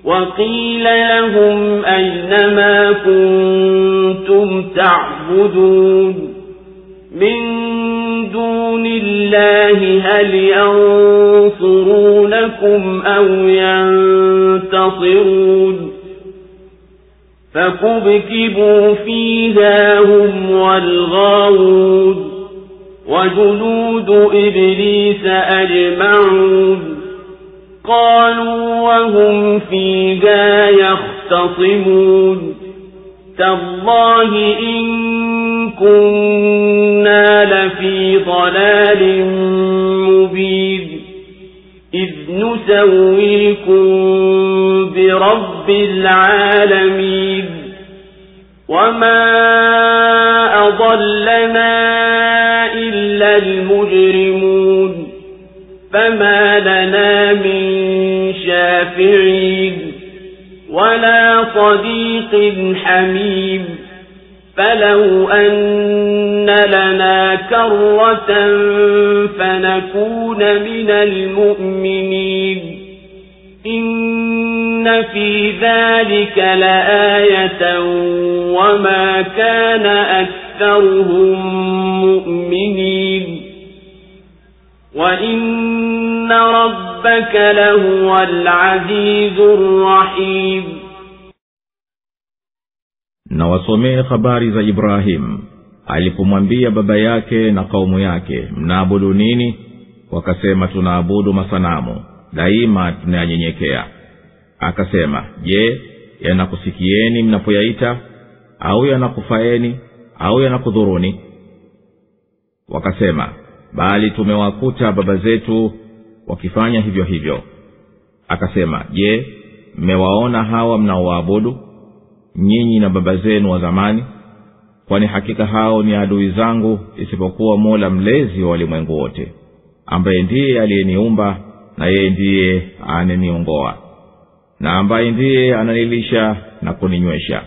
وقيل لهم أين ما كنتم تعبدون من دون الله هل ينصرونكم أو ينتصرون فكبكبوا فيها هم والغاوون وجنود إبليس أجمعون قالوا وهم فيها يختصمون تالله إن كنا لفي ضلال مبين إذ نسويكم برب العالمين وما أضلنا إلا المجرمون فما لنا من شافعين ولا صديق حميم فلو أن لنا كرة فنكون من المؤمنين إن في ذلك لآية وما كان أكثرهم مؤمنين وإن ربك لهو العزيز الرحيم. Na wasomee habari za Ibrahim alipomwambia baba yake na kaumu yake, mnaabudu nini? Wakasema, tunaabudu masanamu, daima tunayanyenyekea. Akasema, je, yanakusikieni mnapoyaita, au yanakufaeni, au yanakudhuruni? Wakasema, bali tumewakuta baba zetu wakifanya hivyo hivyo. Akasema, je, mmewaona hawa mnaoabudu nyinyi na baba zenu wa zamani? Kwani hakika hao ni adui zangu, isipokuwa Mola mlezi wa walimwengu wote, ambaye ndiye aliyeniumba na yeye ndiye ananiongoa, na ambaye ndiye ananilisha na kuninywesha,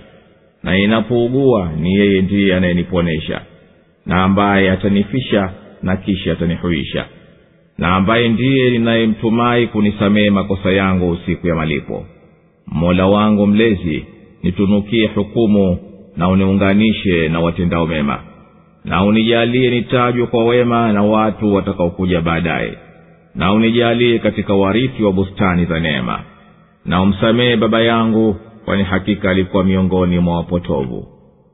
na ninapougua ni yeye ndiye anayeniponesha, na ambaye atanifisha na kisha atanihuisha. na ambaye ndiye ninayemtumai kunisamehe makosa yangu siku ya malipo. Mola wangu mlezi, nitunukie hukumu na uniunganishe na watendao mema, na unijalie nitajwe kwa wema na watu watakaokuja baadaye, na unijalie katika warithi wa bustani za neema, na umsamehe baba yangu, kwani hakika alikuwa miongoni mwa wapotovu.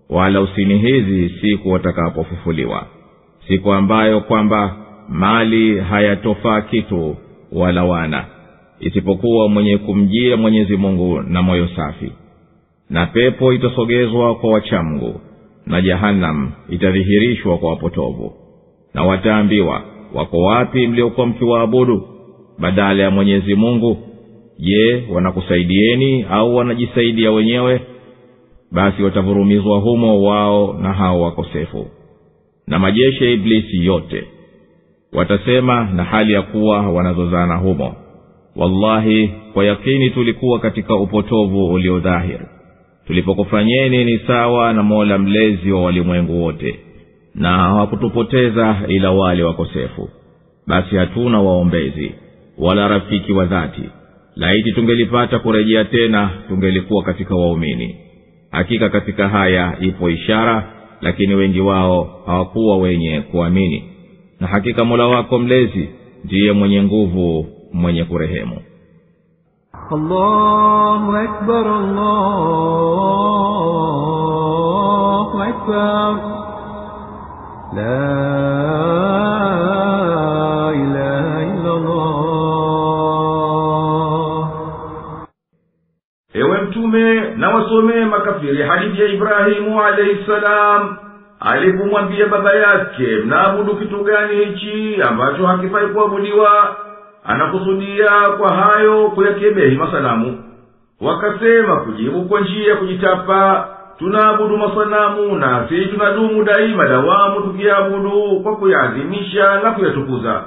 Wala usinihizi siku watakapofufuliwa, siku ambayo kwamba mali hayatofaa kitu wala wana, isipokuwa mwenye kumjia Mwenyezi Mungu na moyo safi. Na pepo itasogezwa kwa wachamgu, na jahannam itadhihirishwa kwa wapotovu. Na wataambiwa, wako wapi mliokuwa mkiwaabudu badala ya Mwenyezi Mungu? Je, wanakusaidieni au wanajisaidia wenyewe? Basi watavurumizwa humo wao na hao wakosefu. Na majeshi ya Iblisi yote watasema, na hali ya kuwa wanazozana humo, wallahi kwa yakini tulikuwa katika upotovu uliodhahiri, tulipokufanyeni ni sawa na Mola mlezi wa walimwengu wote, na hawakutupoteza ila wale wakosefu. Basi hatuna waombezi wala rafiki wa dhati. Laiti tungelipata kurejea tena, tungelikuwa katika waumini. Hakika katika haya ipo ishara, lakini wengi wao hawakuwa wenye kuamini. Na hakika Mola wako mlezi ndiye mwenye nguvu, mwenye kurehemu. Allahu Akbar, Allahu Akbar, la ilaha illa Allah. Ewe mtume, na wasomee makafiri hadithi ya Ibrahimu alayhi salam alipomwambia baba yake, mnaabudu kitu gani hichi ambacho hakifai kuabudiwa? Anakusudia kwa hayo kuyakebehi masanamu. Wakasema kujibu kwa njia ya kujitapa, tunaabudu masanamu na si tunadumu daima dawamu tukiabudu kwa kuyaadhimisha na kuyatukuza.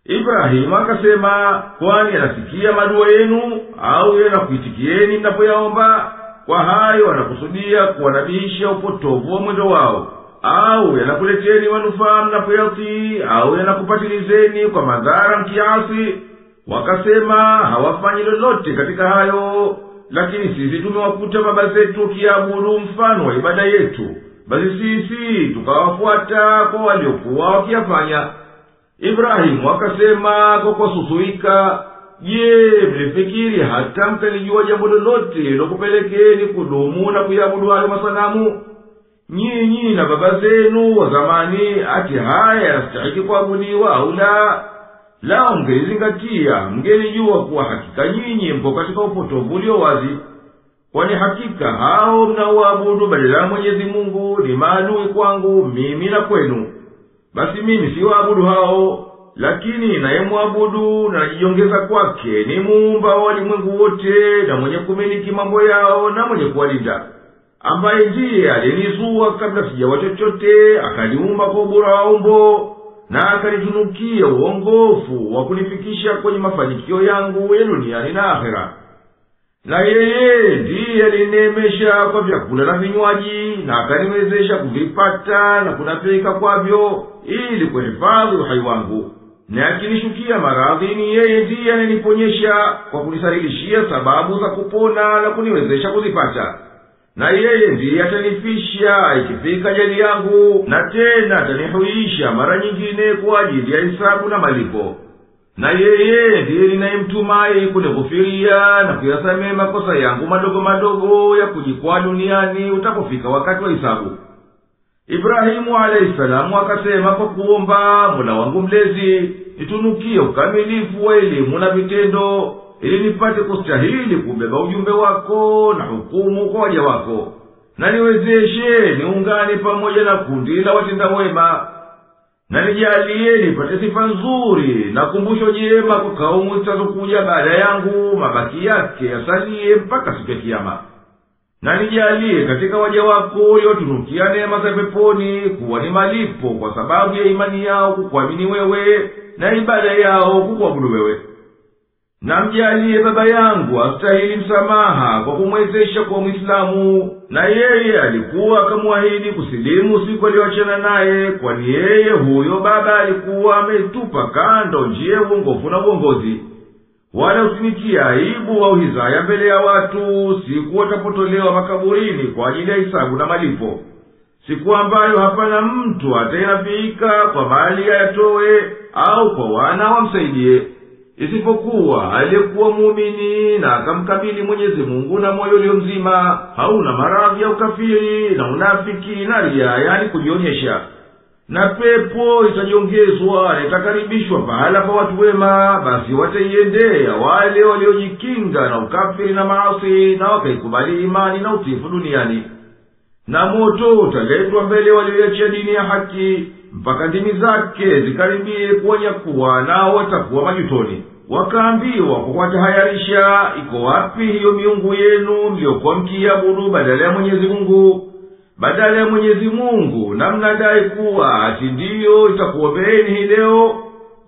Ibrahimu akasema, kwani anasikia madua yenu au yanakuitikieni mnapoyaomba? Kwa hayo anakusudia kuwanabihisha upotovu wa mwendo wao, au yanakuleteni manufaa mnapoyatii, au yanakupatilizeni kwa madhara mkiasi? Wakasema hawafanyi lolote katika hayo, lakini sisi tumewakuta baba zetu kiabudu mfano wa ibada yetu, basi sisi tukawafuata kwa waliokuwa wakiyafanya. Ibrahimu akasema kwa kususuika, je, mlifikiri hata mkalijua jambo lolote lokupelekeni kudumu na kuyabudu hayo masanamu? Nyinyi na baba zenu wa zamani, ati haya yanastahiki kuabudiwa au la? Lao mngelizingatia, mngelijua kuwa hakika nyinyi mko katika upotovu ulio wazi. Kwani hakika hao mnaoabudu badala ya Mwenyezi Mungu ni maadui kwangu mimi na kwenu. Basi mimi si waabudu hao, lakini nayemwabudu na najiongeza kwake ni muumba wa walimwengu wote, na mwenye kumiliki mambo yao na mwenye kuwalinda, ambaye ndiye alinizua kabla sijawa chochote, akaniumba kwa ubora wa umbo, na akanitunukia uongofu wa kunifikisha kwenye mafanikio yangu ya duniani na akhera. Na yeye ndiye alineemesha kwa vyakula na vinywaji, na akaniwezesha kuvipata na kunapika kwavyo ili kuhifadhi uhai wangu. Na akinishukia maradhi, ni yeye ndiye ananiponyesha kwa kunisarilishia sababu za kupona na kuniwezesha kuzipata. Na yeye ndiye atanifisha ikifika jali yangu, na tena atanihuisha mara nyingine kwa ajili ya hisabu na malipo. Na yeye ndiye ninayemtumai kunighufiria na kuyasamehe makosa yangu madogo madogo ya kujikwaa duniani utapofika wakati wa hisabu. Ibrahimu alayhi salamu akasema kwa kuomba, Mola wangu mlezi, nitunukie ukamilifu wa elimu na vitendo, ili nipate kustahili kubeba ujumbe wako na hukumu kwa waja wako, na niwezeshe niungane pamoja na kundi la watenda wema, na nijalie nipate sifa nzuri na kumbusho jema kwa kaumu zitazokuja baada yangu, mabaki yake yasalie mpaka siku ya kiyama. Na nijalie katika waja wako uliotunukia neema za peponi kuwa ni malipo kwa sababu ya imani yao kukuamini wewe na ibada yao kukuabudu wewe. na mjalie baba yangu astahili msamaha kwa kumwezesha kuwa Mwislamu, na yeye alikuwa akamwahidi kusilimu siku aliyoachana naye, kwani yeye huyo baba alikuwa ametupa kando njia uongofu na uongozi. Wala usinitie aibu au hizaya mbele ya watu siku watapotolewa makaburini kwa ajili ya hisabu na malipo, siku ambayo hapana mtu atainafika kwa mali ayatowe au kwa wana wamsaidie, isipokuwa aliyekuwa muumini na akamkabili Mwenyezi Mungu na moyo ulio mzima, hauna maradhi ya ukafiri na unafiki na ria, yani kujionyesha. Na pepo itajiongezwa na itakaribishwa pahala pa watu wema, basi wataiendea wale waliojikinga na ukafiri na maasi na wakaikubali imani na utifu duniani. Na moto utaletwa mbele walioiachia dini ya haki mpaka ndimi zake zikaribie kuwanyakuwa, nao watakuwa majutoni. Wakaambiwa kwa kuwatahayarisha, iko wapi hiyo miungu yenu mliokuwa mkiabudu badala ya Mwenyezi Mungu? Badala ya Mwenyezi Mungu na mnadai kuwa ati ndiyo itakuombeeni hii leo.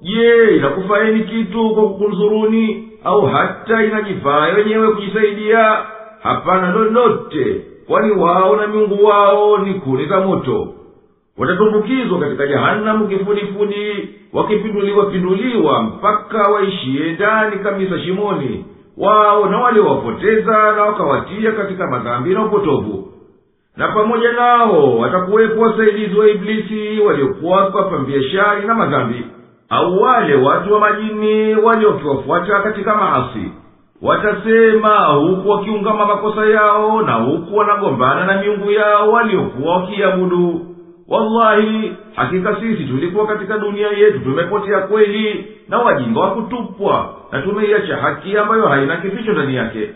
Je, inakufaeni kitu kwa kukunzuruni, au hata inajifaa wenyewe kujisaidia? Hapana lolote, kwani wao na miungu wao ni kuni za moto. Watatumbukizwa katika jahanamu kifudifudi, wakipinduliwa mpaka waishie ndani kabisa shimoni, wao na wale wapoteza na wakawatia katika madhambi na upotovu. Na pamoja nao watakuwepo wasaidizi wa Iblisi waliokuwa wakipambia shari na madhambi, au wale watu wa majini waliokiwafuata katika maasi. Watasema huku wakiungama makosa yao na huku wanagombana na miungu yao waliokuwa wakiabudu, wallahi hakika sisi tulikuwa katika dunia yetu tumepotea kweli na wajinga wa kutupwa, na tumeiacha haki ambayo haina kificho ndani yake.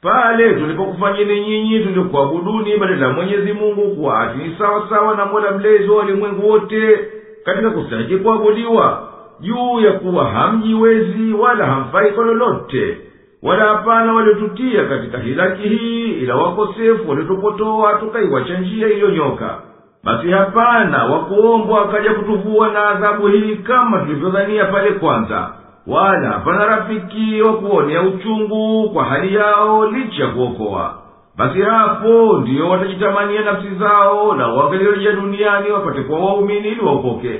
Pale tulipokufanyeni nyinyi tuliokuabuduni badala ya Mwenyezi Mungu kuwa ati ni sawa sawa na Mola mlezi wa ulimwengu wote katika kustahiki kuabudiwa, juu ya kuwa hamjiwezi wala hamfai kwa lolote, wala hapana waliotutia katika hilaki hii ila wakosefu waliotupotoa tukaiwacha njia iliyonyoka. Basi hapana wakuombwa akaja kutuvua na adhabu hii kama tulivyodhania pale kwanza, wala hapana rafiki wa kuonea uchungu kwa hali yao licha ya kuokoa. Basi hapo ndiyo watajitamania nafsi zao na wangelirejea duniani wapate kuwa waumini ili waokoke.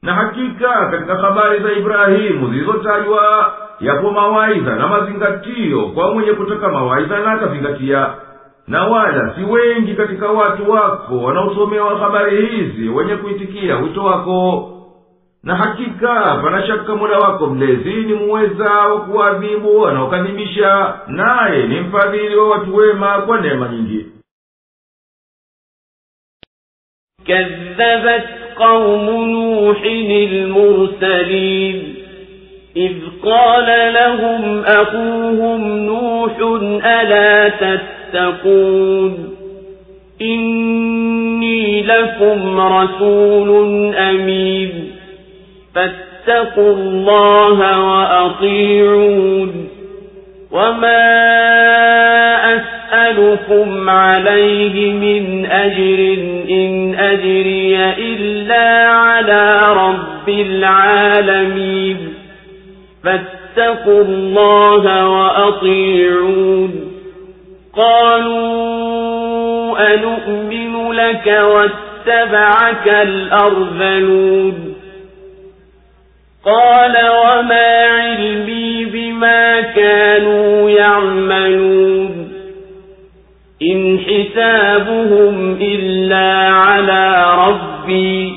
Na hakika katika habari za Ibrahimu zilizotajwa yapo mawaidha na mazingatio kwa mwenye kutaka mawaidha na akazingatia, na wala si wengi katika watu wako wanaosomewa habari hizi wenye kuitikia wito wako. Na hakika pana shaka Mola wako mlezi ni muweza wa kuadhibu wanaokadhibisha, naye ni mfadhili wa watu wema kwa neema nyingi. كذبت قوم نوح المرسلين إذ قال لهم أخوهم نوح ألا تتقون إني لكم رسول أمين فاتقوا الله وأطيعون وما أسألكم عليه من أجر إن أجري إلا على رب العالمين فاتقوا الله وأطيعون قالوا أنؤمن لك واتبعك الأرذلون قال وما علمي بما كانوا يعملون إن حسابهم إلا على ربي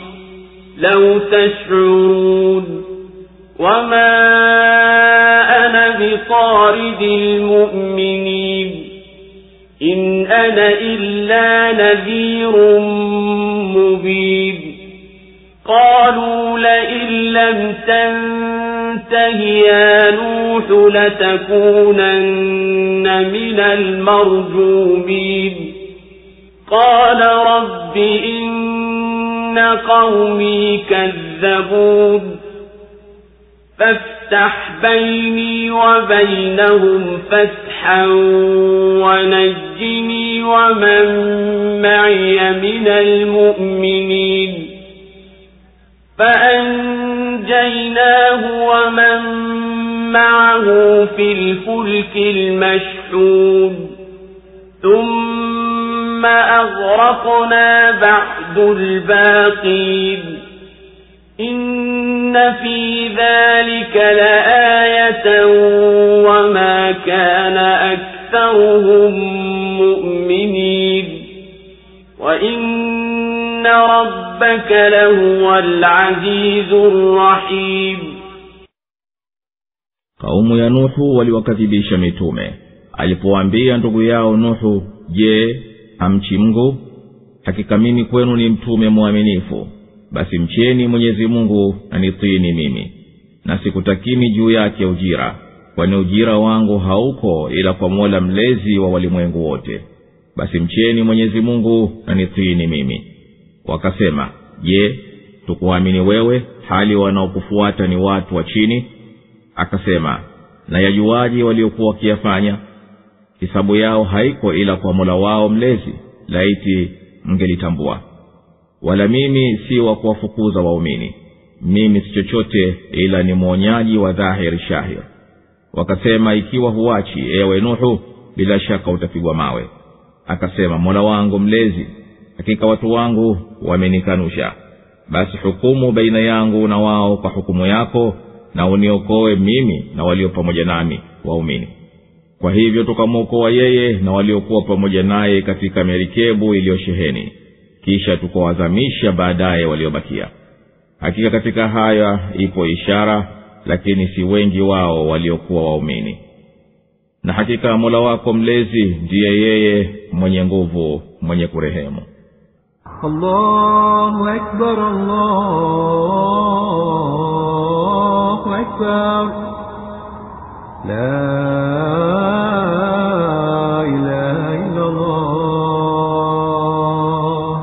لو تشعرون وما أنا بطارد المؤمنين إن أنا إلا نذير مبين قالوا لئن لم تنته يا نوح لتكونن من المرجومين قال رب إن قومي كذبون فافتح بيني وبينهم فتحا ونجني ومن معي من المؤمنين فأنجيناه ومن معه في الفلك المشحون ثم أغرقنا بعد الباقين إن في ذلك لآية وما كان أكثرهم مؤمنين وإن ربك لهو العزيز الرحيم. Kaumu ya Nuhu waliwakadhibisha mitume alipowaambia ndugu yao Nuhu, je, hamchi Mungu? Hakika mimi kwenu ni mtume mwaminifu, basi mcheni Mwenyezi Mungu na nitiini mimi, na sikutakini juu yake ujira, kwani ujira wangu hauko ila kwa Mola mlezi wa walimwengu wote. Basi mcheni Mwenyezi Mungu na nitiini mimi. Wakasema, je, tukuamini wewe hali wanaokufuata ni watu wa chini? Akasema, na yajuaje waliokuwa wakiyafanya? Hisabu yao haiko ila kwa Mola wao mlezi, laiti mngelitambua. Wala mimi si wa kuwafukuza waumini, mimi si chochote ila ni mwonyaji wa dhahiri shahir. Wakasema, ikiwa huachi ewe Nuhu, bila shaka utapigwa mawe. Akasema, Mola wangu mlezi, hakika watu wangu wamenikanusha, basi hukumu baina yangu na wao kwa hukumu yako, na uniokoe mimi na walio pamoja nami waumini. Kwa hivyo tukamwokoa yeye na waliokuwa pamoja naye katika merikebu iliyosheheni, kisha tukawazamisha baadaye waliobakia. Hakika katika haya ipo ishara, lakini si wengi wao waliokuwa waumini. Na hakika Mola wako mlezi ndiye yeye mwenye nguvu, mwenye kurehemu. Allahu Akbar, Allahu Akbar, la ilaha illa Allah.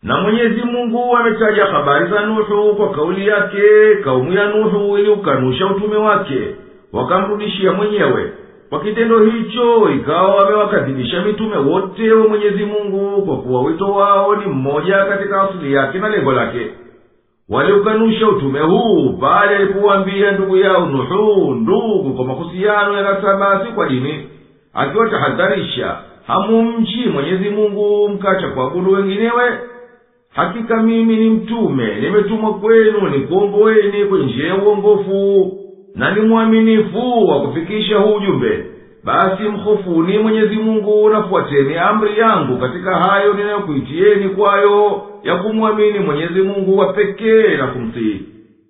Na Mwenyezi Mungu ametaja habari za Nuhu kwa kauli yake, kaumu ya Nuhu iliukanusha utume wake, wakamrudishia mwenyewe. Kwa kitendo hicho ikawa wamewakadhibisha mitume wote wa Mwenyezi Mungu, kwa kuwa wito wao ni mmoja katika asili yake na lengo lake. Waliukanusha utume huu pale alipowaambia ndugu yao Nuhu, ndugu kwa mahusiano ya nasaba, si kwa dini, akiwatahadharisha, hamumchi Mwenyezi Mungu mkacha kuabudu wenginewe. Hakika mimi ni mtume, nimetumwa kwenu nikuongoeni kwenye njia ya uongofu, na ni mwaminifu wa kufikisha huu ujumbe. Basi mkhofuni Mwenyezi Mungu na fuateni amri yangu katika hayo ninayokuitieni kwayo, ya kumwamini Mwenyezi Mungu wa pekee na kumtii.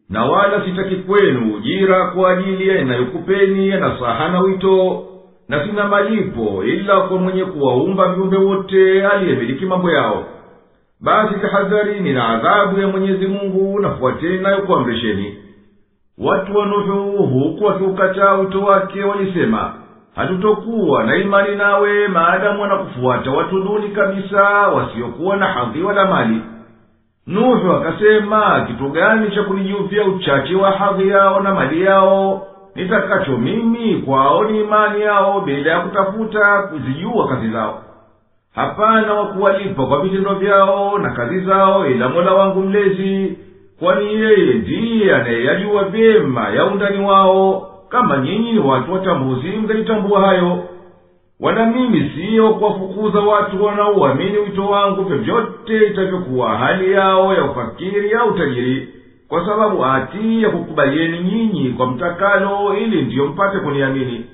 Na wala sitaki kwenu ujira kwa ajili ya inayokupeni ya nasaha na wito, na sina malipo ila kwa mwenye kuwaumba viumbe wote aliyemiliki mambo yao. Basi tahadharini na adhabu ya Mwenyezi Mungu na fuateni nayo kuamrisheni. Watu wa Nuhu huku wakiukataa wito wake walisema, hatutokuwa na imani nawe maadamu wanakufuata watu duni kabisa, wasiokuwa na hadhi wala mali. Nuhu akasema, kitu gani cha kunijuvia uchache wa hadhi yao na mali yao? Nitakacho mimi kwao ni imani yao bila ya kutafuta kuzijua kazi zao. Hapana wakuwalipa kwa vitendo vyao na kazi zao ila Mola wangu mlezi, kwani yeye ndiye anayeyajua vyema ya undani wao. Kama nyinyi ni watu watambuzi mngelitambua hayo. Wala mimi siyo kuwafukuza watu wanaoamini wito wangu vyovyote itavyokuwa hali yao ya ufakiri au utajiri, kwa sababu ati ya kukubalieni nyinyi kwa mtakalo ili ndiyo mpate kuniamini.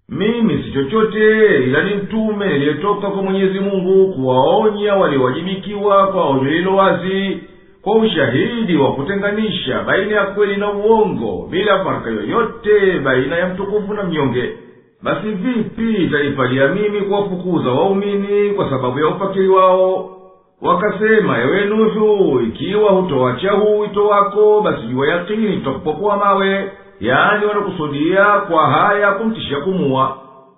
Mimi si chochote ila ni mtume niliyetoka kwa Mwenyezi Mungu kuwaonya waliowajibikiwa kwa onyo hilo wazi, kwa ushahidi wa kutenganisha baina ya kweli na uongo bila faraka yoyote baina ya mtukufu na mnyonge. Basi vipi itanifalia mimi kuwafukuza waumini kwa sababu ya ufakiri wao? Wakasema, ewe Nuhu, ikiwa hutoacha huu wito wako, basi jua yakini tutakupopoa mawe. Yani wanakusudia kwa haya kumtishia kumua.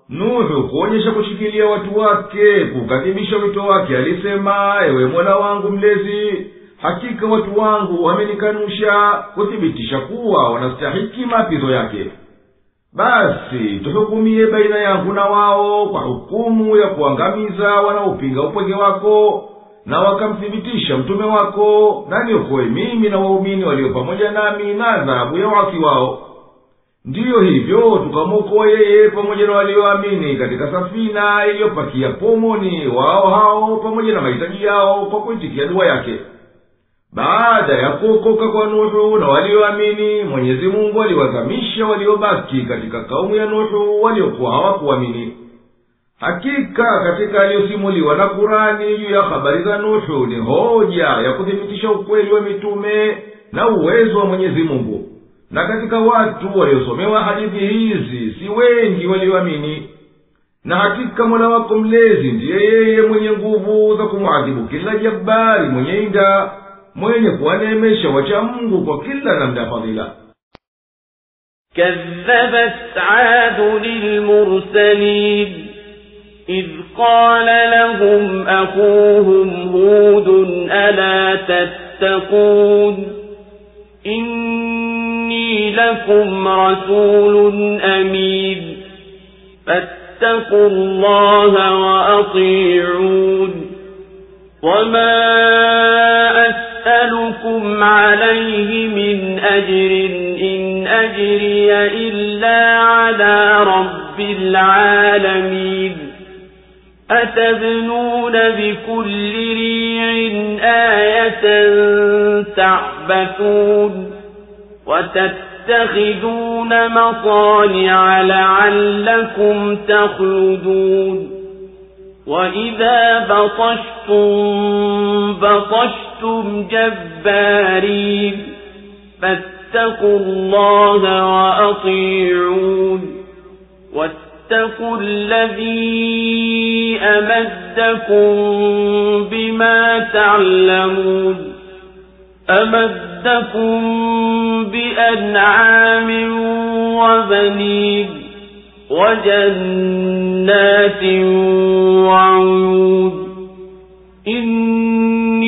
Nuhu kuonyesha kushikilia watu wake, kukadhibisha wito wake, alisema, ewe Mola wangu mlezi, hakika watu wangu wamenikanusha, kuthibitisha kuwa wanastahiki mapizo yake. Basi tuhukumie baina yangu na wao kwa hukumu ya kuangamiza wanaopinga upweke wako na wakamthibitisha mtume wako, na niokoe mimi na waumini walio pamoja nami na adhabu ya waasi wao. ndiyo hivyo tukamwokoa yeye pamoja na walioamini katika safina iliyopakia pomoni wao hao pamoja na mahitaji yao kwa kuitikia dua yake. Baada ya kuokoka kwa Nuhu na walioamini, Mwenyezi Mungu aliwazamisha waliobaki katika kaumu ya Nuhu waliokuwa hawakuamini. Hakika katika aliyosimuliwa na Kurani juu ya habari za Nuhu ni hoja ya kuthibitisha ukweli wa mitume na uwezo wa Mwenyezi Mungu. Na katika watu waliosomewa hadithi hizi si wengi walioamini. Na hakika Mola wako mlezi ndiye yeye mwenye nguvu za kumwadhibu kila jabari mwenye inda, mwenye kuwaneemesha wacha Mungu kwa kila namna ya fadhila. كذبت عاد للمرسلين إذ قال لهم أخوهم هود ألا تتقون إني لكم رسول أمين فاتقوا الله وأطيعون وما أسألكم عليه من أجر إن أجري إلا على رب العالمين أتبنون بكل ريع آية تعبثون وتتخذون مصانع لعلكم تخلدون وإذا بطشتم جبارين فاتقوا الله وأطيعون واتقوا الذي أمدكم بما تعلمون أمدكم بأنعام وبنين وجنات وعيون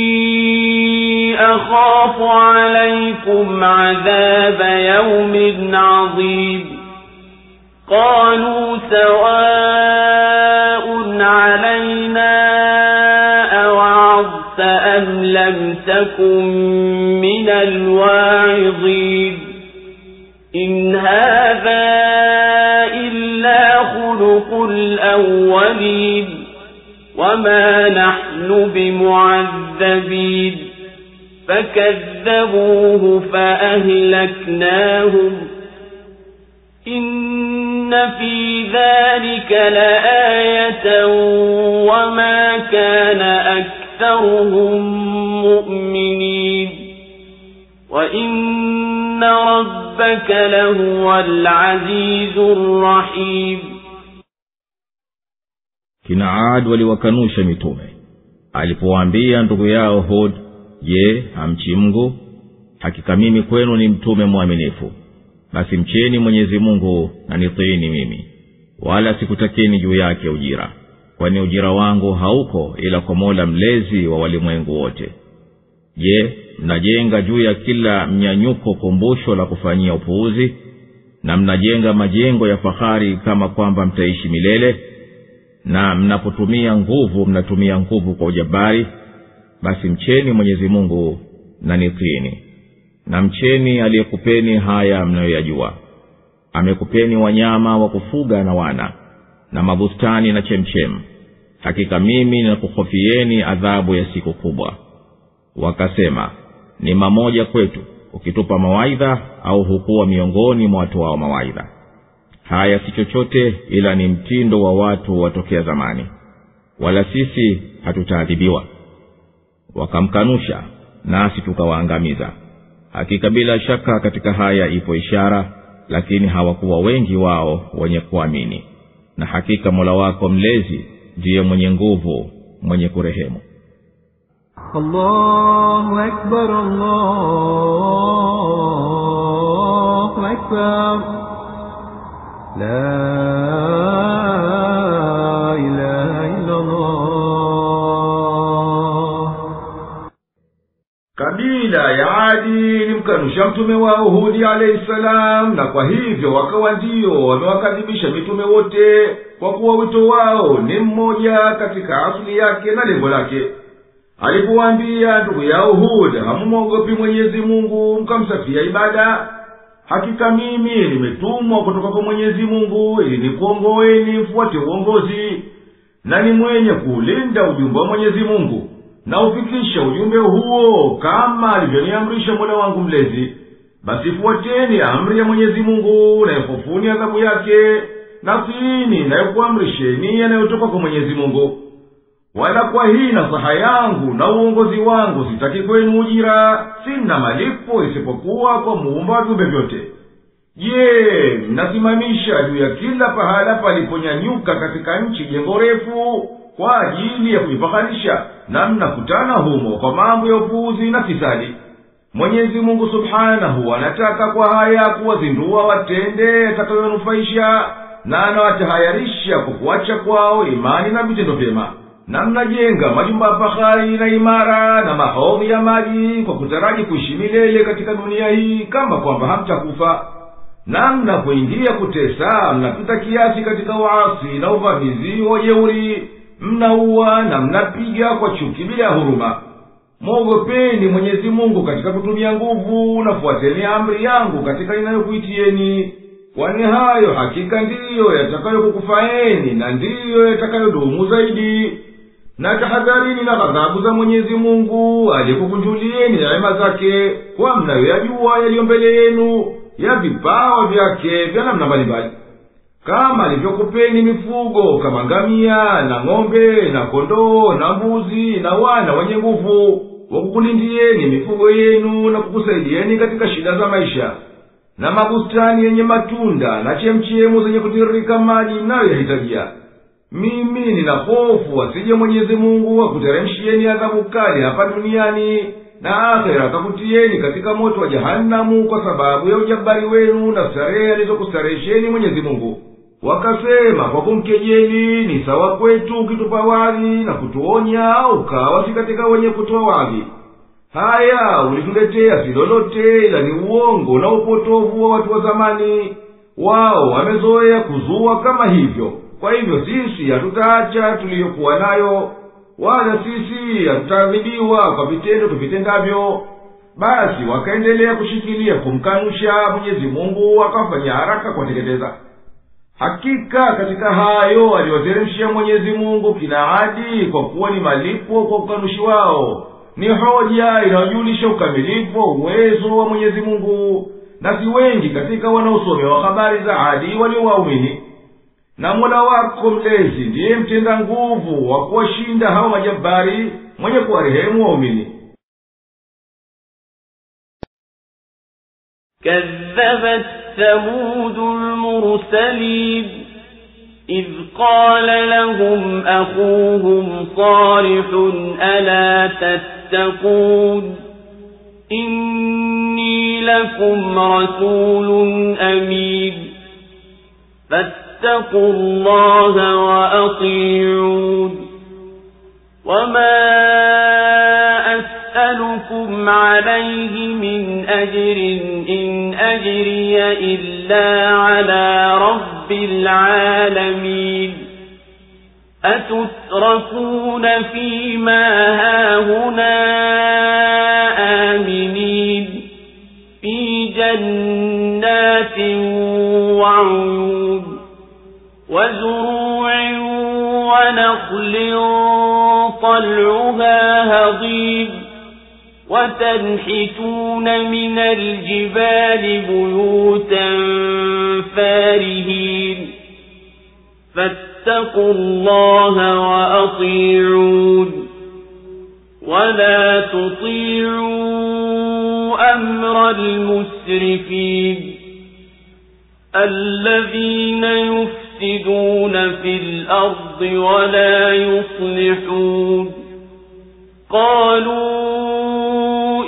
إني أخاف عليكم عذاب يوم عظيم قالوا سواء علينا أوعظت أم لم تكن من الواعظين إن هذا إلا خلق الأولين وما نحن بمعذبين فكذبوه فأهلكناهم إن في ذلك لآية وما كان أكثرهم مؤمنين وإن ربك لهو العزيز الرحيم. Kina Ad waliwakanusha mitume alipowaambia ndugu yao Hud, je, hamchi Mungu? Hakika mimi kwenu ni mtume mwaminifu. Basi mcheni Mwenyezi Mungu na nitiini mimi, wala sikutakeni juu yake ujira, kwani ujira wangu hauko ila kwa Mola mlezi wa walimwengu wote. Je, mnajenga juu ya kila mnyanyuko kumbusho la kufanyia upuuzi, na mnajenga majengo ya fahari kama kwamba mtaishi milele, na mnapotumia nguvu mnatumia nguvu kwa ujabari? Basi mcheni Mwenyezi Mungu na nitiini. Na mcheni aliyekupeni haya mnayoyajua. Amekupeni wanyama wa kufuga na wana, na mabustani na chemchem. Hakika mimi ninakuhofieni adhabu ya siku kubwa. Wakasema, ni mamoja kwetu, ukitupa mawaidha au hukuwa miongoni mwa watu wao mawaidha. Haya si chochote ila ni mtindo wa watu watokea zamani, wala sisi hatutaadhibiwa. Wakamkanusha, nasi tukawaangamiza. Hakika bila shaka katika haya ipo ishara, lakini hawakuwa wengi wao wenye kuamini. Na hakika Mola wako mlezi ndiye mwenye nguvu, mwenye kurehemu. Allahu Akbar, Allahu Akbar, la ilaha illallah. Kabila ya Adi ni mkanusha mtume wao Hudi alayhi salam, na kwa hivyo wakawa ndio wamewakadhibisha mitume wote, kwa kuwa wito wao ni mmoja katika asili yake na lengo lake. Alipowaambia ndugu yao Hud, hamumwogopi Mwenyezi Mungu mkamsafia ibada, hakika mimi nimetumwa kutoka kwa Mwenyezi Mungu ili nikuongoeni mfuate uongozi, na ni mwenye kuulinda ujumbe wa Mwenyezi Mungu na ufikisha ujumbe huo kama alivyoniamrisha Mola wangu mlezi. Basi fuateni amri ya Mwenyezi Mungu na yahofuni adhabu yake, na tiini na kuamrisheni yanayotoka kwa Mwenyezi Mungu. Wala kwa hii nasaha yangu na uongozi wangu sitaki kwenu ujira, sina malipo isipokuwa kwa Muumba wa viumbe vyote. Je, mnasimamisha juu ya kila pahala paliponyanyuka katika nchi jengo refu kwa ajili ya kujifaharisha, na mnakutana humo kwa mambo ya upuuzi na fisadi? Mwenyezi Mungu subhanahu anataka kwa haya kuwazindua watende yatakayonufaisha, na anawatahayarisha kwa kuacha kwao imani na vitendo vyema. Na mnajenga majumba ya fahari na imara na mahodhi ya maji kwa kutaraji kuishi milele katika dunia hii kama kwamba hamtakufa. Na mnapoingia kutesa mnapita kiasi katika uasi na uvamizi wa jeuri, mnaua na mnapiga kwa chuki bila huruma. Mwogopeni Mwenyezi Mungu katika kutumia nguvu, na fuateni amri yangu katika inayokuitieni, kwani hayo hakika ndiyo yatakayokukufaeni na ndiyo yatakayodumu zaidi. Na tahadharini na ghadhabu za Mwenyezi Mungu aliyekukunjulieni neema zake, kwa mnayoyajua yaliyo mbele yenu ya vipawa vyake vya namna mbalimbali, kama alivyokupeni mifugo kama ngamia na ng'ombe na kondoo na mbuzi na wana wenye nguvu wa kukulindieni mifugo yenu na kukusaidieni katika shida za maisha, na mabustani yenye matunda na chemchemu zenye kutiririka maji mnayoyahitajia. Mimi nina hofu asije Mwenyezi Mungu akuteremshieni adhabu kali hapa duniani, na akhera akakutieni katika moto wa jahanamu kwa sababu ya ujabari wenu na starehe alizokustarehesheni Mwenyezi Mungu. Wakasema kwa kumkejeli, ni sawa kwetu ukitupa wadhi na kutuonya, au kawa si katika wenye kutoa wadhi. Haya ulituletea si lolote ila ni uongo na upotovu wa watu wa zamani. Wao wamezoea kuzua kama hivyo. Kwa hivyo sisi hatutaacha tuliyokuwa nayo, wala sisi hatutaadhibiwa kwa vitendo tuvitendavyo. Basi wakaendelea kushikilia kumkanusha Mwenyezi Mungu, wakafanya haraka kuwateketeza. Hakika katika hayo aliyoteremshia Mwenyezi Mungu kina Adi, kwa kuwa ni malipo kwa ukanushi wao, ni hoja inayojulisha ukamilifu wa uwezo wa Mwenyezi Mungu, na si wengi katika wanaosomewa habari za Adi waliowaumini. Na Mola wako mlezi ndiye mtenda nguvu wa kuwashinda hao majabari, mwenye kuwarehemu waumini. كذبت ثمود المرسلين إذ قال لهم أخوهم صالح ألا تتقون إني لكم رسول أمين فاتقوا الله وأطيعون وما أسألكم عليه من أجر إن أجري إلا على رب العالمين أتتركون فيما هاهنا آمنين في جنات وعيون وزروع ونخل طلعها هضيم وتنحتون من الجبال بيوتا فارهين فاتقوا الله وأطيعون ولا تطيعوا أمر المسرفين الذين يفسدون في الأرض ولا يصلحون قالوا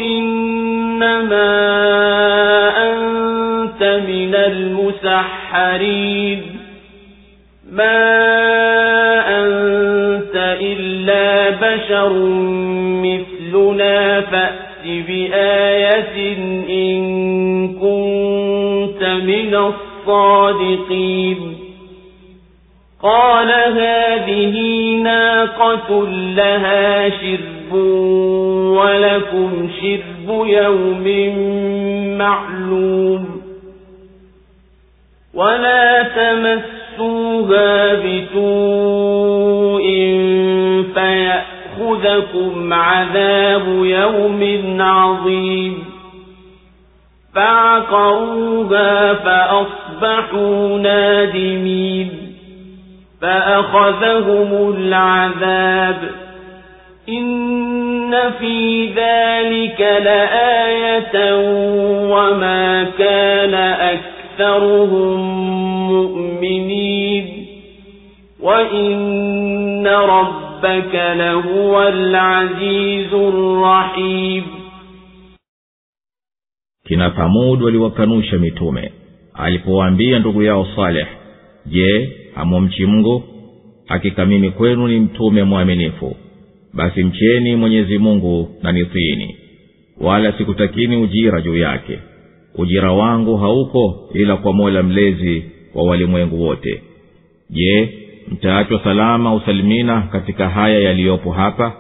إنما أنت من المسحرين ما أنت إلا بشر مثلنا فأت بآية إن كنت من الصادقين قال هذه ناقة لها شرب ولكم شرب يوم معلوم ولا تمسوها بسوء فيأخذكم عذاب يوم عظيم فعقروها فأصبحوا نادمين فأخذهم العذاب إن في ذلك لآية وما كان أكثرهم مؤمنين وإن ربك لهو العزيز الرحيم. Kina Thamud waliwakanusha mitume alipowaambia ndugu yao Saleh, je, hamumchi Mungu? Hakika mimi kwenu ni mtume mwaminifu. Basi mcheni Mwenyezi Mungu na nitiini, wala sikutakini ujira juu yake. Ujira wangu hauko ila kwa Mola mlezi wa walimwengu wote. Je, mtaachwa salama usalimina katika haya yaliyopo hapa,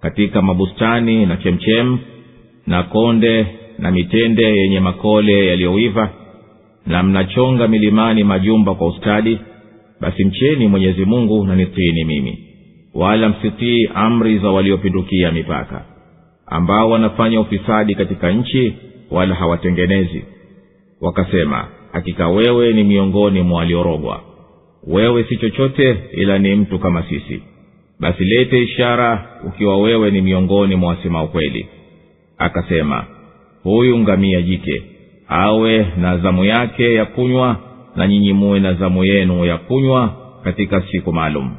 katika mabustani na chemchem na konde na mitende yenye makole yaliyoiva, na mnachonga milimani majumba kwa ustadi? Basi mcheni Mwenyezi Mungu na nitiini mimi, wala msitii amri za waliopindukia mipaka, ambao wanafanya ufisadi katika nchi wala hawatengenezi. Wakasema, hakika wewe ni miongoni mwa waliorogwa, wewe si chochote ila ni mtu kama sisi. Basi lete ishara ukiwa wewe ni miongoni mwa wasema ukweli. Akasema, huyu ngamia jike awe na zamu yake ya kunywa, na nyinyi muwe na zamu yenu ya kunywa katika siku maalum,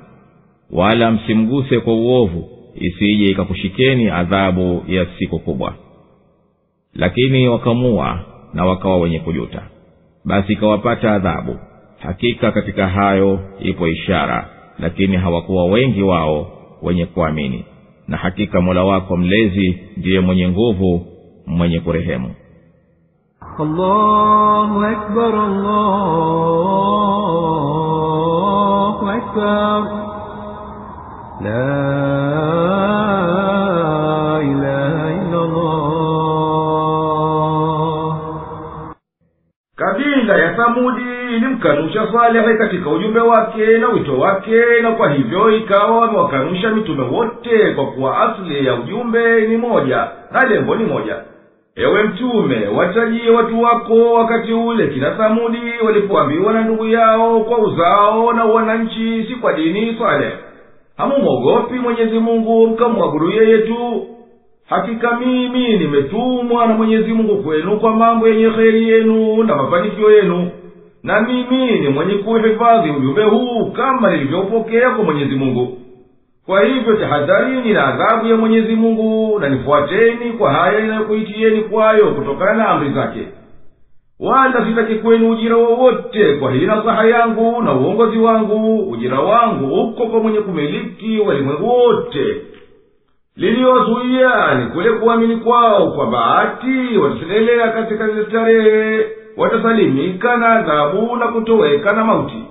wala msimguse kwa uovu, isije ikakushikeni adhabu ya siku kubwa. Lakini wakamua na wakawa wenye kujuta, basi ikawapata adhabu. Hakika katika hayo ipo ishara, lakini hawakuwa wengi wao wenye kuamini. Na hakika Mola wako mlezi ndiye mwenye nguvu, mwenye kurehemu. Allahu Akbar, Allahu Akbar, la ilaha illa Allah. Kabila ya Thamudi ilimkanusha Saleh katika ujumbe wake na wito wake, na kwa hivyo ikawa wamewakanusha mitume wote, kwa kuwa asili ya ujumbe ni moja na lengo ni moja. Ewe mtume, watajie watu wako wakati ule kina Thamudi walipoambiwa na ndugu yao kwa uzao na wananchi, si kwa dini Saleh, hamumwogopi Mwenyezi Mungu mkamwabudu yeye tu? Hakika mimi nimetumwa na Mwenyezi Mungu kwenu kwa mambo yenye kheri yenu na mafanikio yenu, na mimi ni mwenye kuhifadhi ujumbe huu kama nilivyopokea kwa Mwenyezi Mungu. Kwa hivyo tahadharini na adhabu ya Mwenyezi Mungu, na nifuateni kwa haya inayokuitieni kwayo kutokana na amri zake. Wala sitaki kwenu ujira wowote kwa hii nasaha yangu na uongozi wangu. Ujira wangu uko kwa mwenye kumiliki walimwengu wote. Liliyozuia ni kule kuamini kwao kwa bahati wataselelea katika zile starehe, watasalimika na adhabu na kutoweka na mauti.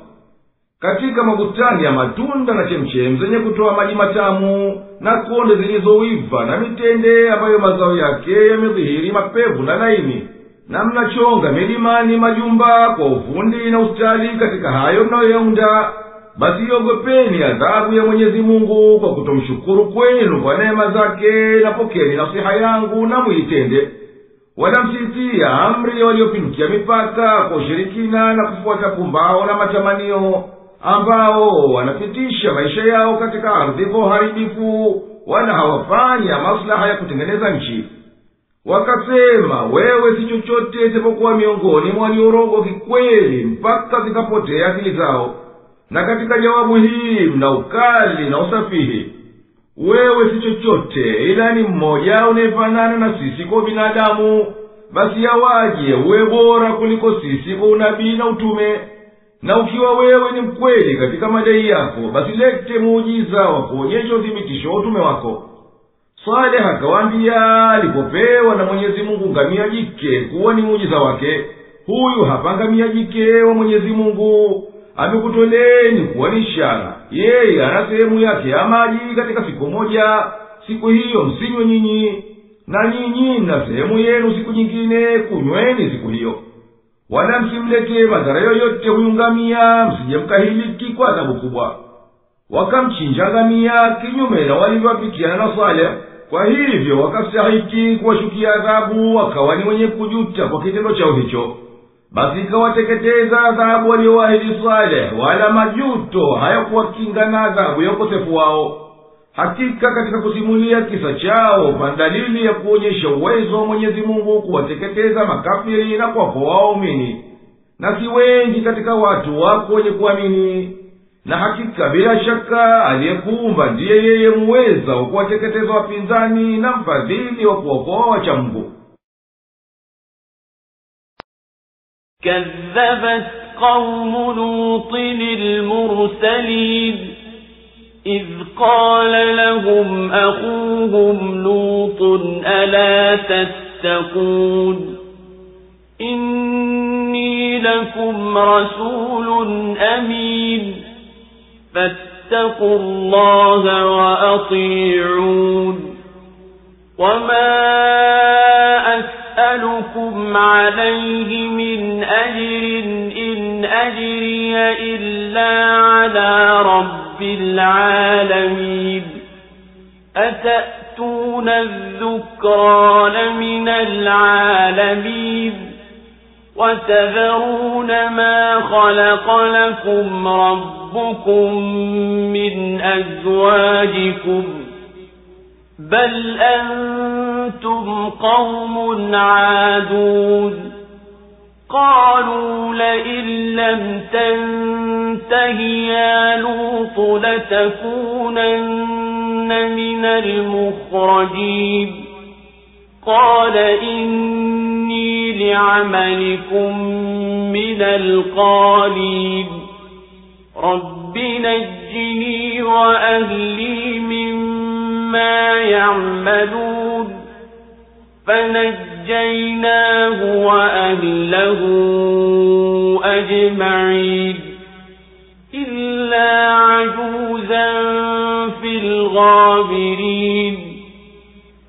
Katika mabustani ya matunda na chemchem zenye kutoa maji matamu, na konde zilizoiva na mitende ambayo mazao yake yamedhihiri mapevu na laini, na mnachonga milimani majumba kwa ufundi na ustadi katika hayo mnayoyaunda, basi iogopeni adhabu ya Mwenyezi Mungu kwa kutomshukuru kwenu kwa neema zake, na pokeni nasiha yangu na muitende. Wala msitii amri ya waliopindukia mipaka kwa ushirikina na kufuata pumbao na matamanio, ambao wanapitisha maisha yao katika ardhi kwa uharibifu, wala hawafanya maslaha ya kutengeneza nchi. Wakasema, wewe si chochote isipokuwa miongoni mwa waliorogwa kikweli, mpaka zikapotea akili zao. Na katika jawabu hii mna ukali na usafihi. Wewe si chochote ila ni mmoja unayefanana na sisi kwa binadamu, basi yawaje uwe bora kuliko sisi kwa unabii na utume? Na ukiwa wewe ni mkweli katika madai yako, basi lete muujiza wa kuonyesha uthibitisho wa utume wako. Saleh akawaambia alipopewa na Mwenyezi Mungu ngamia jike kuwa ni muujiza wake, huyu hapa ngamia jike wa Mwenyezi Mungu amekutoleni kuwa ni ishara. Yeye ana sehemu yake ya maji katika siku moja, siku hiyo msinywe nyinyi, na nyinyi na sehemu yenu siku nyingine, kunyweni siku hiyo. wala msimletee madhara yoyote huyu ngamia, msije mkahiliki kwa adhabu kubwa. Wakamchinja ngamia kinyume na walivyoafikiana na Saleh. Kwa hivyo wakastahiki kuwashukia adhabu, wakawa ni wenye kujuta kwa kitendo chao hicho. Basi ikawateketeza adhabu walioahidi Saleh, wala majuto hayakuwakinga na adhabu ya ukosefu wao. Hakika katika kusimulia kisa chao pana dalili ya kuonyesha uwezo wa Mwenyezi Mungu kuwateketeza makafiri na kuwaokoa waumini, na si wengi katika watu wako wenye kuamini. Na hakika bila shaka aliyekuumba ndiye yeye muweza wa kuwateketeza wapinzani na mfadhili wa kuokoa wacha Mungu. كذبت قوم لوط المرسلين إذ قال لهم أخوهم لوط ألا تتقون إني لكم رسول أمين فاتقوا الله وأطيعون وما أسألكم عليه من أجر إن أجري إلا على رب العالمين أتأتون الذكران من العالمين وتذرون ما خلق لكم ربكم من أزواجكم بل أنتم قوم عادون قالوا لئن لم تنته يا لوط لتكونن من المخرجين قال إني لعملكم من القالين رب نجني وأهلي مما يعملون فنجيناه وأهله أجمعين إلا عجوزا في الغابرين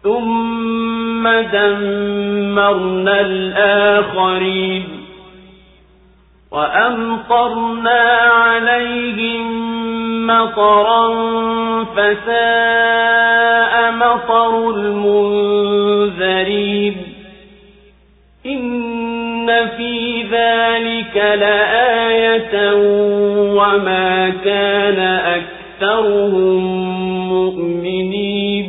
ثم دمرنا الآخرين وأمطرنا عليهم مطرا فساء مطر المنذرين إن في ذلك لآية وما كان أكثرهم مؤمنين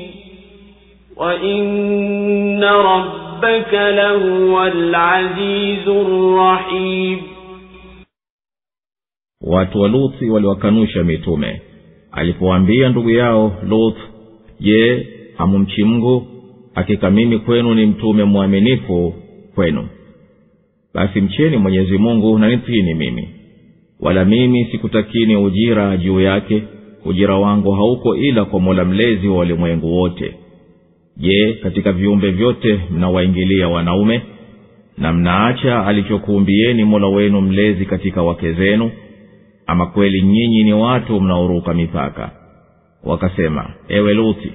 وإن ربك لهو العزيز الرحيم. Watu wa Luthi waliwakanusha mitume. Alipowaambia ndugu yao Lut, je, hamumchi Mungu? Hakika mimi kwenu ni mtume mwaminifu kwenu. Basi mcheni Mwenyezi Mungu na nitiini mimi. Wala mimi sikutakini ujira juu yake, ujira wangu hauko ila kwa Mola mlezi wa ulimwengu wote. Je, katika viumbe vyote mnawaingilia wanaume na mnaacha alichokuumbieni Mola wenu mlezi katika wake zenu? Ama kweli nyinyi ni watu mnaoruka mipaka. Wakasema, ewe Luthi,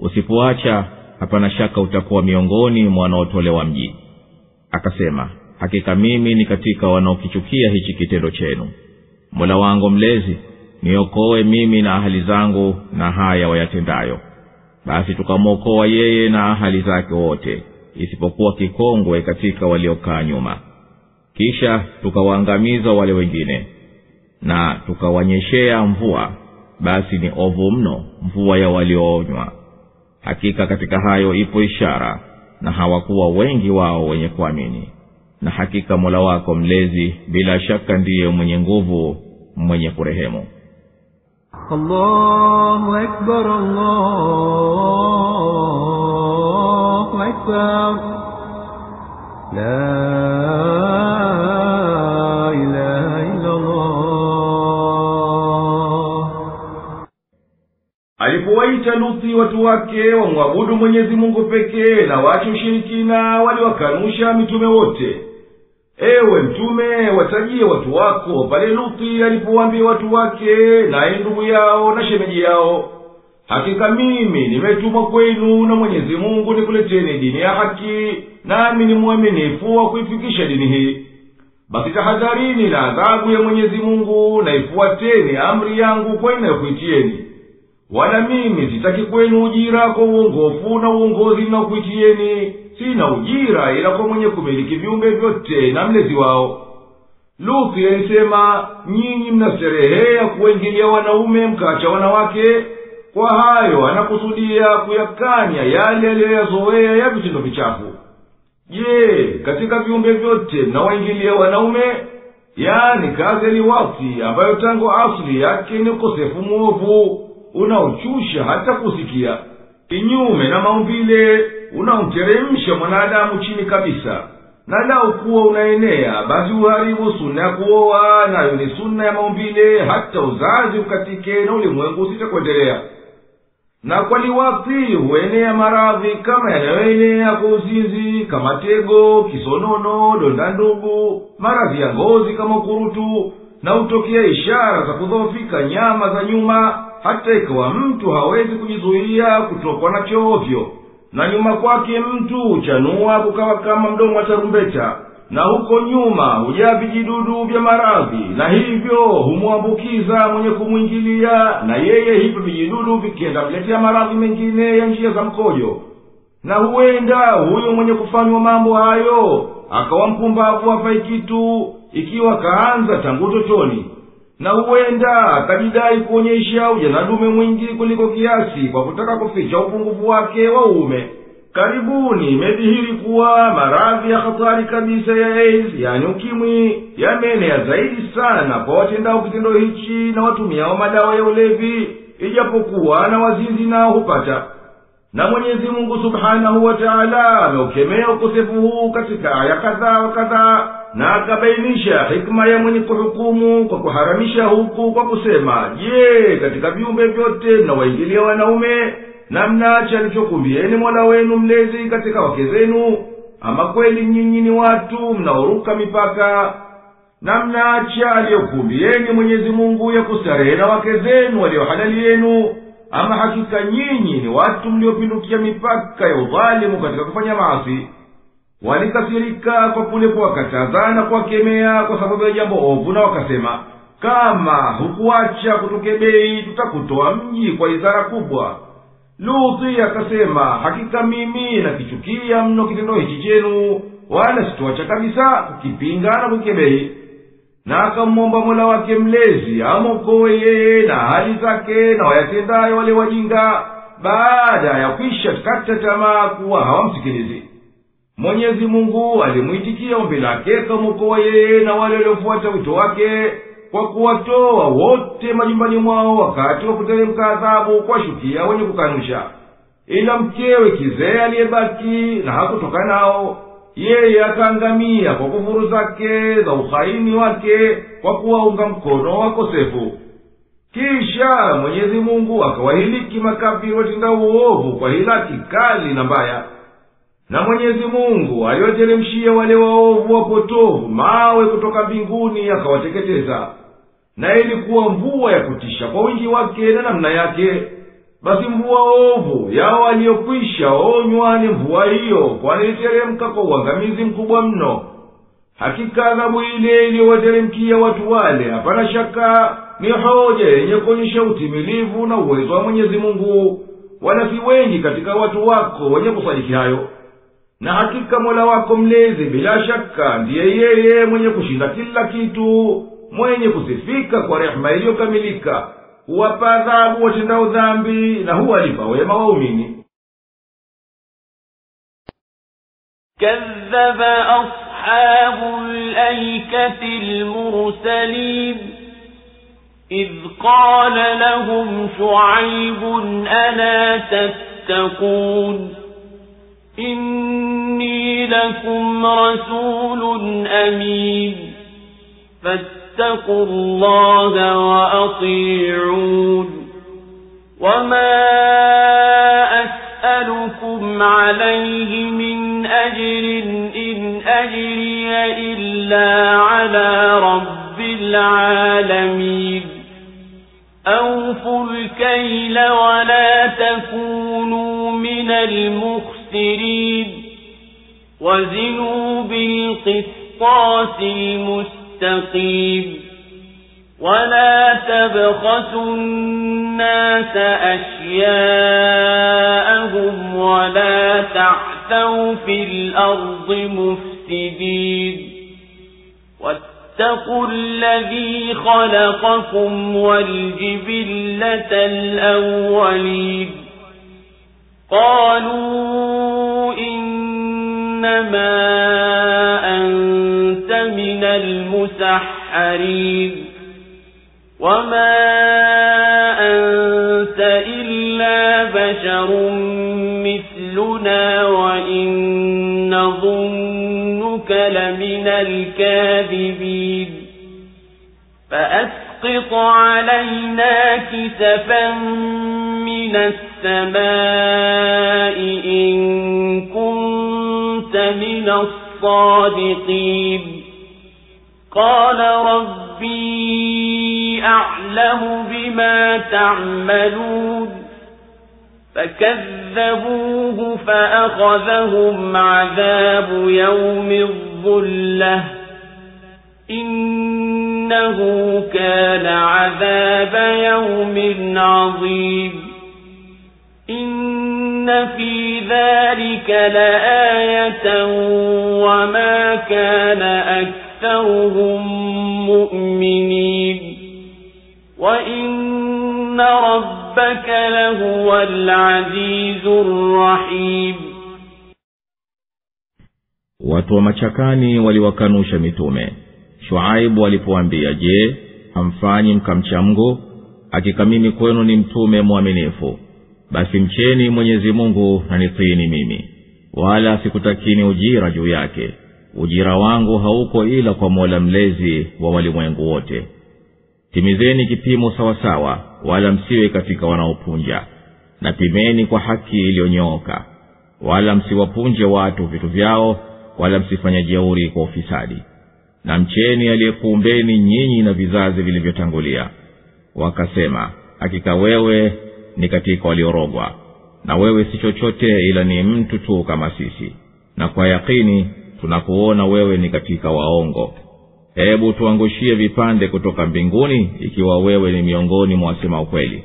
usipoacha hapana shaka utakuwa miongoni mwa wanaotolewa mji. Akasema, hakika mimi ni katika wanaokichukia hichi kitendo chenu. Mola wangu mlezi, niokoe mimi na ahali zangu na haya wayatendayo. Basi tukamwokoa yeye na ahali zake wote, isipokuwa kikongwe katika waliokaa nyuma. Kisha tukawaangamiza wale wengine na tukawanyeshea mvua, basi ni ovu mno mvua ya walioonywa. Hakika katika hayo ipo ishara, na hawakuwa wengi wao wenye kuamini. Na hakika Mola wako mlezi bila shaka ndiye mwenye nguvu, mwenye kurehemu. Allahu Akbar, Allahu Akbar, la ilaha illa Allah. Alipowaita Luthi watu wake wamwabudu Mwenyezi Mungu pekee na waache ushirikina, waliwakanusha mitume wote. Ewe mtume, watajie watu wako pale Luthi alipowaambia watu wake na ndugu yao na shemeji yao, hakika mimi nimetumwa kwenu na Mwenyezi Mungu nikuleteni dini ya haki, nami ni mwaminifu wa kuifikisha dini hii. basi tahadharini na adhabu ya Mwenyezi Mungu, na ifuateni amri yangu kwa inayokuitieni. Wala mimi sitaki kwenu ujira kwa uongofu na uongozi ninaokuitieni. Sina ujira ila kwa mwenye kumiliki viumbe vyote na mlezi wao. Luthi alisema, nyinyi mnasterehea kuingilia wanaume mkaacha wanawake. Kwa hayo anakusudia kuyakanya yale aliyoyazoea ya vitendo vichafu. Je, katika viumbe vyote mnawaingilia wanaume? Yani kazi ya liwati ambayo tangu asili yake ni ukosefu mwovu unaochusha hata kusikia, kinyume na maumbile unaomteremsha mwanadamu chini kabisa. Na lau kuwa unaenea, basi uharibu sunna ya kuoa, nayo ni sunna ya maumbile, hata uzazi ukatike na ulimwengu usitakuendelea. Na kwa liwati huenea maradhi kama yanayoenea kwa uzinzi, kama tego, kisonono, donda ndugu, maradhi ya ngozi kama ukurutu, na hutokea ishara za kudhoofika nyama za nyuma, hata ikawa mtu hawezi kujizuia kutokwa na chovyo, na nyuma kwake mtu huchanua kukawa kama mdomo wa tarumbeta, na huko nyuma hujaa vijidudu vya maradhi, na hivyo humwambukiza mwenye kumwingilia, na yeye hivyo vijidudu vikienda mletea maradhi mengine ya njia za mkojo. Na huenda huyo mwenye kufanywa mambo hayo akawa mpumbavu hafai kitu, ikiwa kaanza tangu utotoni. Na huenda akajidai kuonyesha ujanadume mwingi kuliko kiasi kwa kutaka kuficha upungufu wake wa uume. Karibuni imedhihiri kuwa maradhi ya hatari kabisa ya AIDS, yani ukimwi, yameenea zaidi sana kwa watendao kitendo hichi na watumiao madawa ya ulevi, ijapokuwa na wazinzi nao hupata. Na Mwenyezi Mungu Subhanahu wa Ta'ala ameukemea ukosefu huu katika aya kadhaa wa kadhaa, na akabainisha hikma ya mwenye kuhukumu kwa kuharamisha huku kwa kusema, je, katika viumbe vyote mnawaingilia wanaume na mnaacha alichokumbieni Mola wenu mlezi katika wake zenu? Ama kweli nyinyi ni watu mnaoruka mipaka, na mnaacha aliyokumbieni Mwenyezi Mungu ya kustarehe na wake zenu walio halali yenu? Ama hakika nyinyi ni watu mliopindukia mipaka ya udhalimu katika kufanya maasi. Walikasirika kwa kule kuwakataza na kuwakemea kwa sababu ya jambo ovu, na wakasema, kama hukuacha kutukebei tutakutoa mji kwa idhara kubwa. Luthi akasema, hakika mimi nakichukia mno kitendo hichi chenu, wala sitoacha kabisa kukipinga na kukebei. Na akamwomba Mola wake mlezi amokoe yeye na hali zake na wayatendayo wale wajinga, baada ya kwisha kata tamaa kuwa hawamsikilizi. Mwenyezi Mungu alimuitikia ombi lake, kamokoa yeye na wale waliofuata wito wake, kwa kuwatoa wote majumbani mwao wakati wa kuteremka adhabu kwa shukia wenye kukanusha. Ila mkewe kizee aliyebaki na hakutoka nao, yeye akaangamia kwa kufuru zake za uhaini wake, kwa kuwaunga mkono wakosefu. Kisha Mwenyezi Mungu akawahiliki makafiri watenda uovu kwa hilaki kali na mbaya. Na Mwenyezi Mungu aliwateremshia wale waovu wapotovu mawe kutoka mbinguni akawateketeza. Na ilikuwa mvua ya kutisha kwa wingi wake na namna yake. Basi mvua ovu yao aliyokwisha onywa ni mvua hiyo, kwani iliteremka kwa uangamizi mkubwa mno. Hakika adhabu ile iliyowateremkia watu wale, hapana shaka ni hoja yenye kuonyesha utimilivu na uwezo wa Mwenyezi Mungu, wala si wengi katika watu wako wenye kusadiki hayo. Na hakika Mola wako mlezi bila shaka ndiye yeye mwenye kushinda kila kitu, mwenye kusifika kwa rehema iliyokamilika, huwapa adhabu watendao dhambi na huwalipa wema waumini. كذب أصحاب الأيكة المرسلين إذ قال لهم شعيب ألا تتقون إني لكم رسول أمين فاتقوا الله وأطيعون وما أسألكم عليه من أجر إن أجري إلا على رب العالمين أوفوا الكيل ولا تكونوا من المخسرين وزنوا بالقسطاس الصراط المستقيم ولا تبخسوا الناس أشياءهم ولا تعثوا في الأرض مفسدين واتقوا الذي خلقكم والجبلة الأولين قالوا إنما أنت من المسحرين وما أنت إلا بشر مثلنا وإن نظنك لمن الكاذبين فأسقط علينا كسفا من السماء إن كنت من الصادقين قال ربي أعلم بما تعملون فكذبوه فأخذهم عذاب يوم الظلة إنه كان عذاب يوم عظيم إن في ذلك لآية وما كان أكثرهم مؤمنين وإن ربك لهو العزيز الرحيم. watu wa machakani waliwakanusha mitume. Shuaibu alipoambia, je, hamfanyi mkamcha Mungu? Hakika mimi kwenu ni mtume mwaminifu. Basi mcheni Mwenyezi Mungu na nitiini mimi, wala sikutakini ujira juu yake. Ujira wangu hauko ila kwa Mola mlezi wa walimwengu wote. Timizeni kipimo sawasawa, wala msiwe katika wanaopunja, na pimeni kwa haki iliyonyooka, wala msiwapunje watu vitu vyao, wala msifanye jeuri kwa ufisadi. Na mcheni aliyekuumbeni nyinyi na vizazi vilivyotangulia. Wakasema, hakika wewe ni katika waliorogwa, na wewe si chochote ila ni mtu tu kama sisi, na kwa yakini tunakuona wewe ni katika waongo. Hebu tuangushie vipande kutoka mbinguni ikiwa wewe ni miongoni mwa wasema ukweli.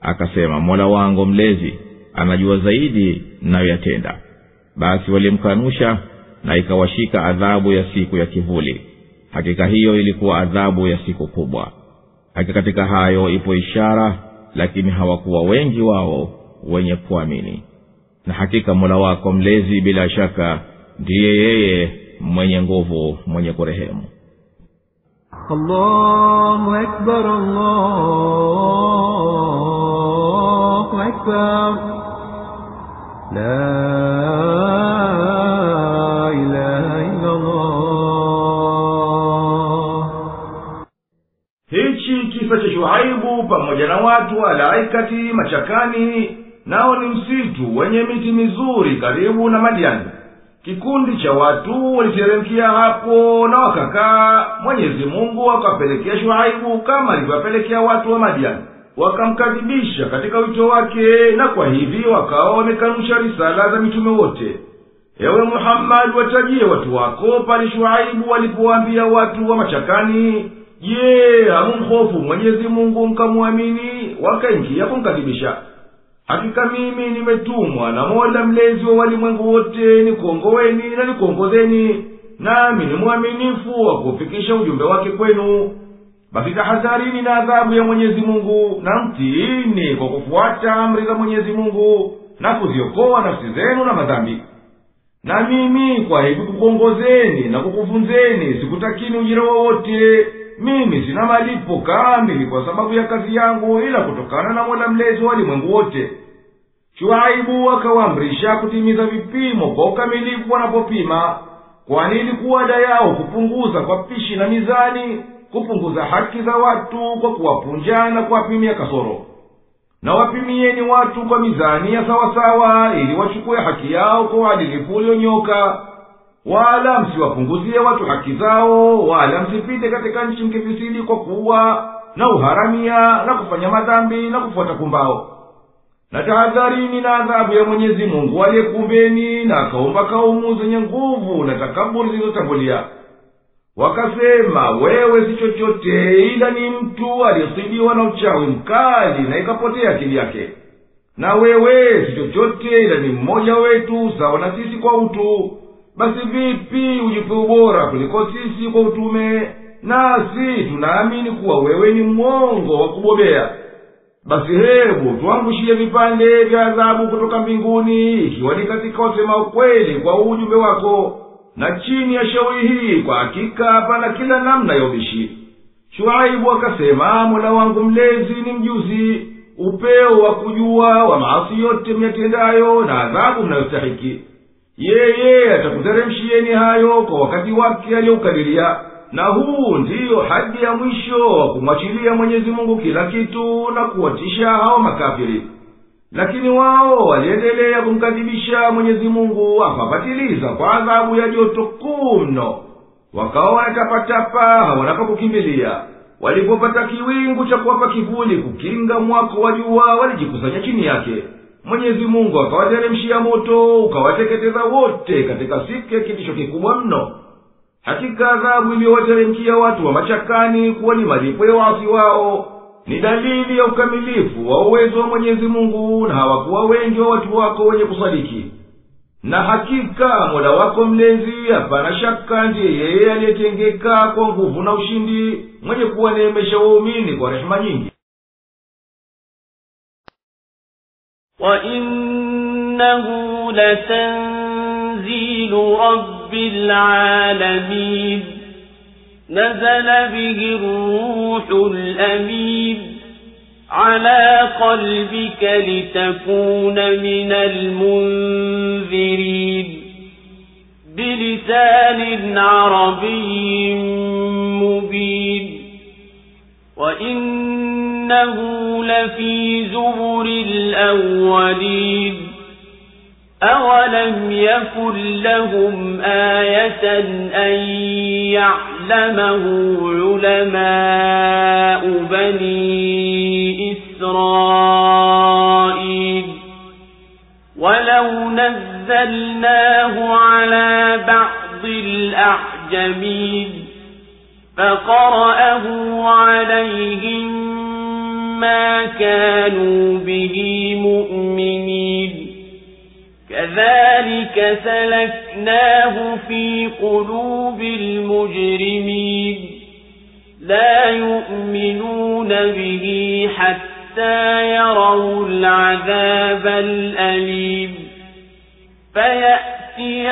Akasema, Mola wangu mlezi anajua zaidi mnayoyatenda. Basi walimkanusha na ikawashika adhabu ya siku ya kivuli. Hakika hiyo ilikuwa adhabu ya siku kubwa. Hakika katika hayo ipo ishara, lakini hawakuwa wengi wao wenye kuamini. Na hakika Mola wako mlezi bila shaka ndiye yeye mwenye nguvu, mwenye kurehemu. Allahu Akbar, Allahu Akbar, la ilaha illa Allah. Hichi kisa cha Shuaibu pamoja na watu wa Laikati machakani, nao ni msitu wenye miti mizuri karibu na Madiani. Kikundi cha watu waliteremkia hapo na wakakaa. Mwenyezi Mungu akapelekea Shuaibu kama alivyopelekea watu wa Madiani, wakamkadhibisha katika wito wake, na kwa hivi wakawa wamekanusha risala za mitume wote. Ewe Muhammad, watajie watu wako pale Shuaibu walipowaambia watu wa machakani, je, hamumhofu Mwenyezi Mungu mkamwamini? Wakaingia kumkadhibisha. Hakika mimi nimetumwa na Mola mlezi wa walimwengu wote nikuongoeni na nikuongozeni, nami ni mwaminifu wa kufikisha ujumbe wake kwenu. Basi tahadharini na adhabu ya Mwenyezi Mungu, na mtiini kwa kufuata amri za Mwenyezi Mungu na kuziokoa nafsi zenu na madhambi. Na mimi kwa hivi kukuongozeni na kukufunzeni sikutakini ujira wowote. Mimi sina malipo kamili kwa sababu ya kazi yangu ila kutokana na Mola mlezi wa walimwengu wote. Shuaibu akawaamrisha kutimiza vipimo kwa ukamilifu wanapopima, kwani ilikuwa ada yao kupunguza kwa pishi na mizani, kupunguza haki za watu kwa kuwapunja na kuwapimia kasoro. Na wapimieni watu kwa mizani ya sawasawa ili wachukue haki yao kwa uadilifu ulionyooka. Wala msiwapunguzie watu haki zao, wala msipite katika nchi mkifisidi kwa kuua na uharamia na kufanya madhambi na kufuata kumbao. Na tahadharini na adhabu ya Mwenyezi Mungu aliyekuumbeni na akaumba kaumu zenye nguvu na takaburi zilizotangulia. wakasema, wewe si chochote ila ni mtu aliyesibiwa na uchawi mkali na ikapotea akili yake, na wewe si chochote ila ni mmoja wetu sawa na sisi kwa utu. Basi vipi ujipe ubora kuliko sisi kwa utume? Nasi tunaamini kuwa wewe ni mwongo wa kubobea. Basi hebu tuangushie vipande vya adhabu kutoka mbinguni, ikiwa ni katika wasema ukweli kwa ujumbe wako, na chini ya shauri hii kwa hakika hapana kila namna ya ubishi. Shuaibu akasema, Mola wangu mlezi ni mjuzi, upeo wa kujua wa maasi yote myatendayo na adhabu mnayostahiki. Yeye atakuteremshieni hayo kwa wakati wake aliyoukadiria, na huu ndiyo hadi ya mwisho wa kumwachilia Mwenyezi Mungu kila kitu na kuwatisha hao makafiri. Lakini wao waliendelea kumkadhibisha Mwenyezi Mungu, akawapatiliza kwa adhabu ya joto kuu mno. Wakawa wanatapatapa hawana pa kukimbilia. Walipopata kiwingu cha kuwapa kivuli kukinga mwako wa jua, walijikusanya chini yake. Mwenyezi Mungu akawateremshia moto ukawateketeza wote katika siku ya kitisho kikubwa mno. Hakika adhabu iliyowateremkia watu wa machakani kuwa ni malipo ya waasi wao ni dalili ya ukamilifu wa uwezo wa Mwenyezi Mungu, na hawakuwa wengi wa watu wako wenye kusadiki. Na hakika Mola wako mlezi hapana shaka ndiye yeye aliyetengeka kwa nguvu na ushindi, mwenye kuwaneemesha waumini kwa rehema nyingi. وَإِنَّهُ لَتَنزِيلُ رَبِّ الْعَالَمِينَ نَزَلَ بِهِ الرُّوحُ الْأَمِينُ عَلَى قَلْبِكَ لِتَكُونَ مِنَ الْمُنذِرِينَ بِلِسَانٍ عَرَبِيٍّ مُبِينٍ وَإِنَّهُ لَفِي زُبُرِ الْأَوَّلِينَ أَوَلَمْ يَكُنْ لَهُمْ آيَةً أَنْ يَعْلَمَهُ عُلَمَاءُ بَنِي إِسْرَائِيلَ وَلَوْ نَزَّلْنَاهُ عَلَى بَعْضِ الْأَعْجَمِينَ فَقَرَأَهُ عَلَيْهِمْ مَا كَانُوا بِهِ مُؤْمِنِينَ كَذَلِكَ سَلَكْنَاهُ فِي قُلُوبِ الْمُجْرِمِينَ لَا يُؤْمِنُونَ بِهِ حَتَّى يَرَوْا الْعَذَابَ الْأَلِيمَ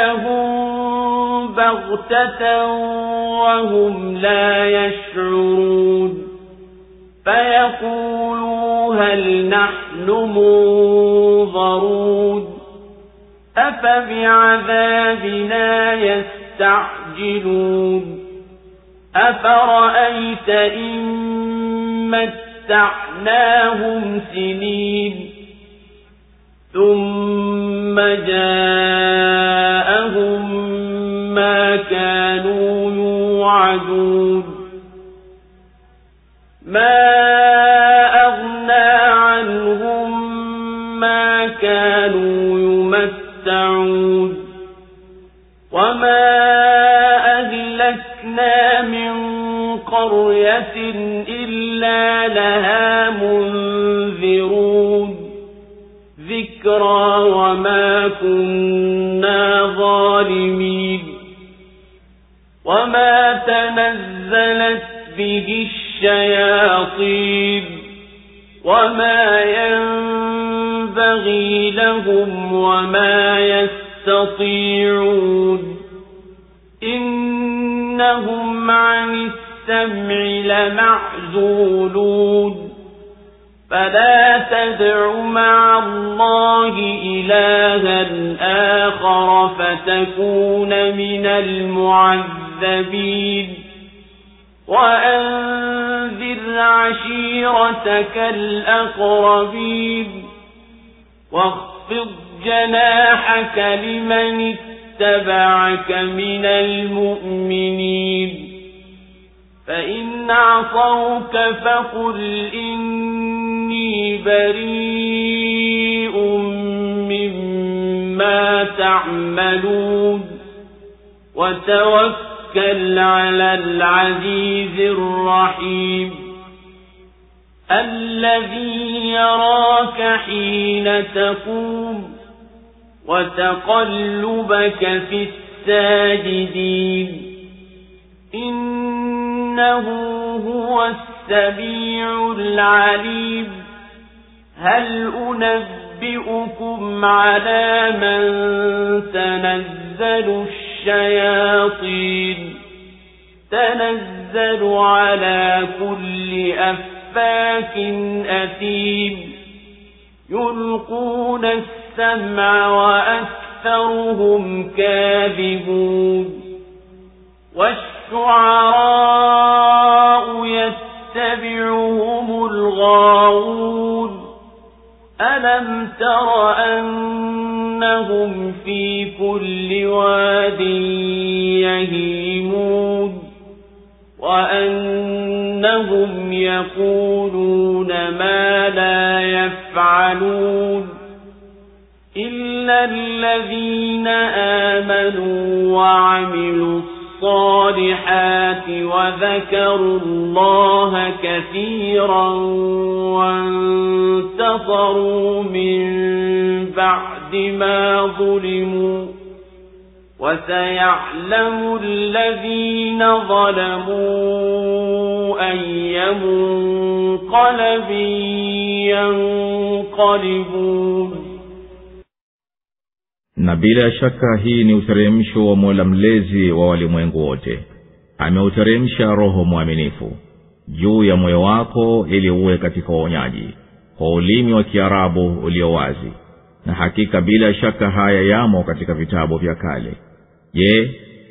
فَيَأْتِيَهُم بَغْتَةً وَهُمْ لَا يَشْعُرُونَ فَيَقُولُوا هَلْ نَحْنُ مُنظَرُونَ أَفَبِعَذَابِنَا يَسْتَعْجِلُونَ أَفَرَأَيْتَ إِن مَّتَّعْنَاهُمْ سِنِينَ ثُمَّ جَاءَهُم مَّا كَانُوا يُوعَدُونَ مَا أَغْنَىٰ عَنْهُم مَّا كَانُوا يُمَتَّعُونَ وَمَا أَهْلَكْنَا مِن قَرْيَةٍ إِلَّا لَهَا مُنذِرُونَ ذِكْرَىٰ وَمَا كُنَّا ظَالِمِينَ وَمَا تَنَزَّلَتْ بِهِ الشَّيَاطِينُ وَمَا يَنبَغِي لَهُمْ وَمَا يَسْتَطِيعُونَ إِنَّهُمْ عَنِ السَّمْعِ لَمَعْزُولُونَ فَلَا تَدْعُ مَعَ اللَّهِ إِلَٰهًا آخَرَ فَتَكُونَ مِنَ الْمُعَذَّبِينَ وَأَنذِرْ عَشِيرَتَكَ الْأَقْرَبِينَ وَاخْفِضْ جَنَاحَكَ لِمَنِ اتَّبَعَكَ مِنَ الْمُؤْمِنِينَ فَإِنْ عَصَوْكَ فَقُلْ إِنِّي بَرِيءٌ مِّمَّا تَعْمَلُونَ وَتَوَكَّلْ وتوكل على العزيز الرحيم الذي يراك حين تقوم وتقلبك في الساجدين إنه هو السميع العليم هل أنبئكم على من تنزل الشياطين تنزل على كل أفاك أثيم يلقون السمع وأكثرهم كاذبون والشعراء يتبعهم الغاوون ألم تر أنهم في كل واد يهيمون وأنهم يقولون ما لا يفعلون إلا الذين آمنوا وعملوا الصالحات وذكروا الله كثيرا وانتصروا من بعد ما ظلموا وسيعلم الذين ظلموا أي منقلب ينقلبون. Na bila shaka hii ni uteremsho wa Mola mlezi wa walimwengu wote. Ameuteremsha roho mwaminifu juu ya moyo wako ili uwe katika uonyaji kwa ulimi wa Kiarabu ulio wazi, na hakika bila shaka haya yamo katika vitabu vya kale. Je,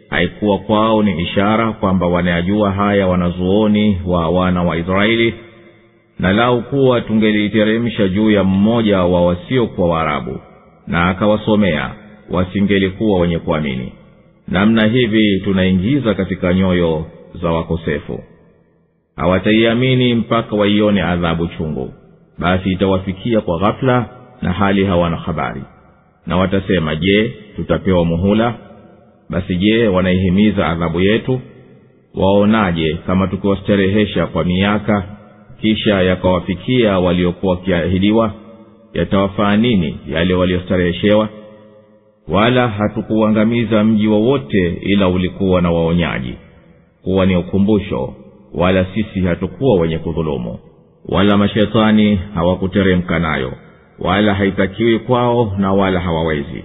haikuwa kwao ni ishara kwamba wanayajua haya wanazuoni wa wana wa Israeli? Na lau kuwa tungeliteremsha juu ya mmoja wa wasiokuwa Waarabu na akawasomea, wasingelikuwa wenye kuamini. Namna hivi tunaingiza katika nyoyo za wakosefu. Hawataiamini mpaka waione adhabu chungu, basi itawafikia kwa ghafla na hali hawana habari. Na watasema, je, tutapewa muhula? Basi je, wanaihimiza adhabu yetu? Waonaje kama tukiwastarehesha kwa miaka, kisha yakawafikia waliokuwa wakiahidiwa? Yatawafaa nini yale waliostareheshewa? Wala hatukuangamiza mji wowote ila ulikuwa na waonyaji, kuwa ni ukumbusho, wala sisi hatukuwa wenye kudhulumu. Wala mashetani hawakuteremka nayo, wala haitakiwi kwao, na wala hawawezi.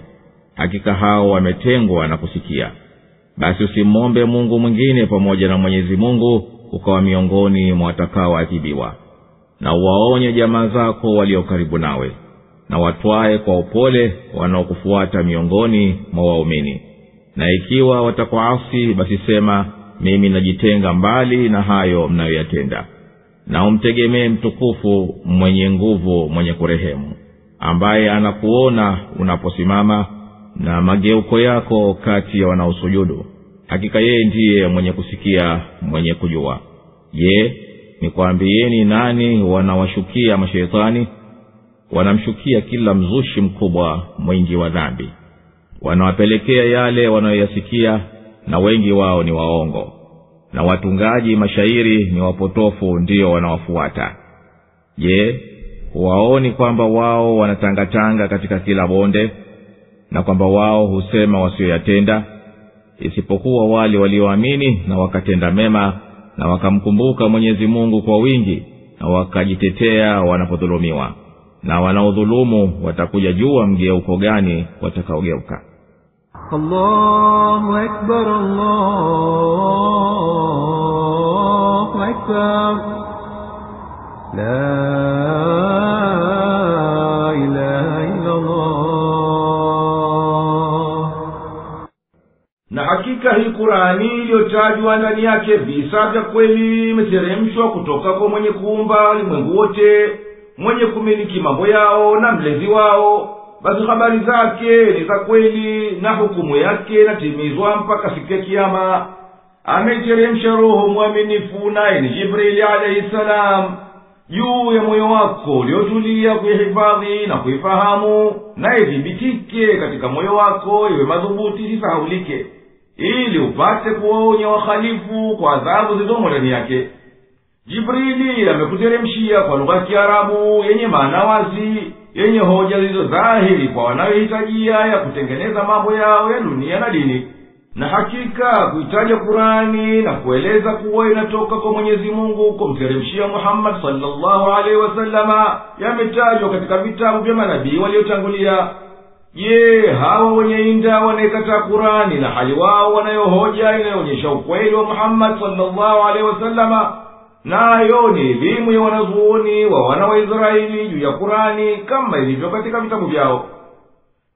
Hakika hao wametengwa na kusikia. Basi usimwombe Mungu mwingine pamoja na Mwenyezi Mungu ukawa miongoni mwa watakaoadhibiwa. Na uwaonye jamaa zako walio karibu nawe, na watwae kwa upole wanaokufuata miongoni mwa waumini. Na ikiwa watakuasi, basi sema, mimi najitenga mbali na hayo mnayoyatenda. Na umtegemee mtukufu mwenye nguvu mwenye kurehemu, ambaye anakuona unaposimama na mageuko yako kati ya wanaosujudu. Hakika yeye ndiye mwenye kusikia, mwenye kujua. Je, nikwambieni nani wanawashukia mashaitani? Wanamshukia kila mzushi mkubwa mwingi wa dhambi. Wanawapelekea yale wanayoyasikia, na wengi wao ni waongo. Na watungaji mashairi ni wapotofu ndio wanawafuata. Je, waoni kwamba wao wanatangatanga katika kila bonde, na kwamba wao husema wasioyatenda? Isipokuwa wale walioamini na wakatenda mema, na wakamkumbuka Mwenyezi Mungu kwa wingi, na wakajitetea wanapodhulumiwa. Na wanaodhulumu watakuja jua mgeuko gani watakaogeuka. Allahu Akbar, Allahu Akbar, la ilaha illa Allah. Na hakika hii Qur'ani iliyotajwa ndani yake visa vya kweli imeteremshwa kutoka kwa mwenye kuumba ulimwengu wote, mwenye kumiliki mambo yao na mlezi wao. Basi habari zake ni za kweli, na hukumu yake inatimizwa mpaka siku ya Kiyama. Ameteremsha roho mwaminifu, naye ni Jibril alayhi salam, juu ya moyo wako uliotulia kuihifadhi na kuifahamu, na idhibitike katika moyo wako iwe madhubuti isisahaulike, ili upate kuwaonya wahalifu kwa adhabu zilizomo ndani yake. Jibrili amekuteremshia kwa lugha ya Kiarabu yenye maana wazi, yenye hoja zilizo dhahiri kwa wanayohitajia ya kutengeneza mambo yao ya dunia na dini. Na hakika kuitaja Kurani na kueleza kuwa inatoka kwa Mwenyezi Mungu kumteremshia Muhammad sallallahu alaihi wasallama yametajwa katika vitabu vya manabii waliotangulia. Je, hawa wenye inda wanaikataa Kurani na hali wao wanayohoja inayoonyesha ukweli wa Muhammad sallallahu alaihi wasallama? Nayo ni elimu ya wanazuoni wa wana wa Israeli juu ya Kurani kama ilivyo katika vitabu vyao.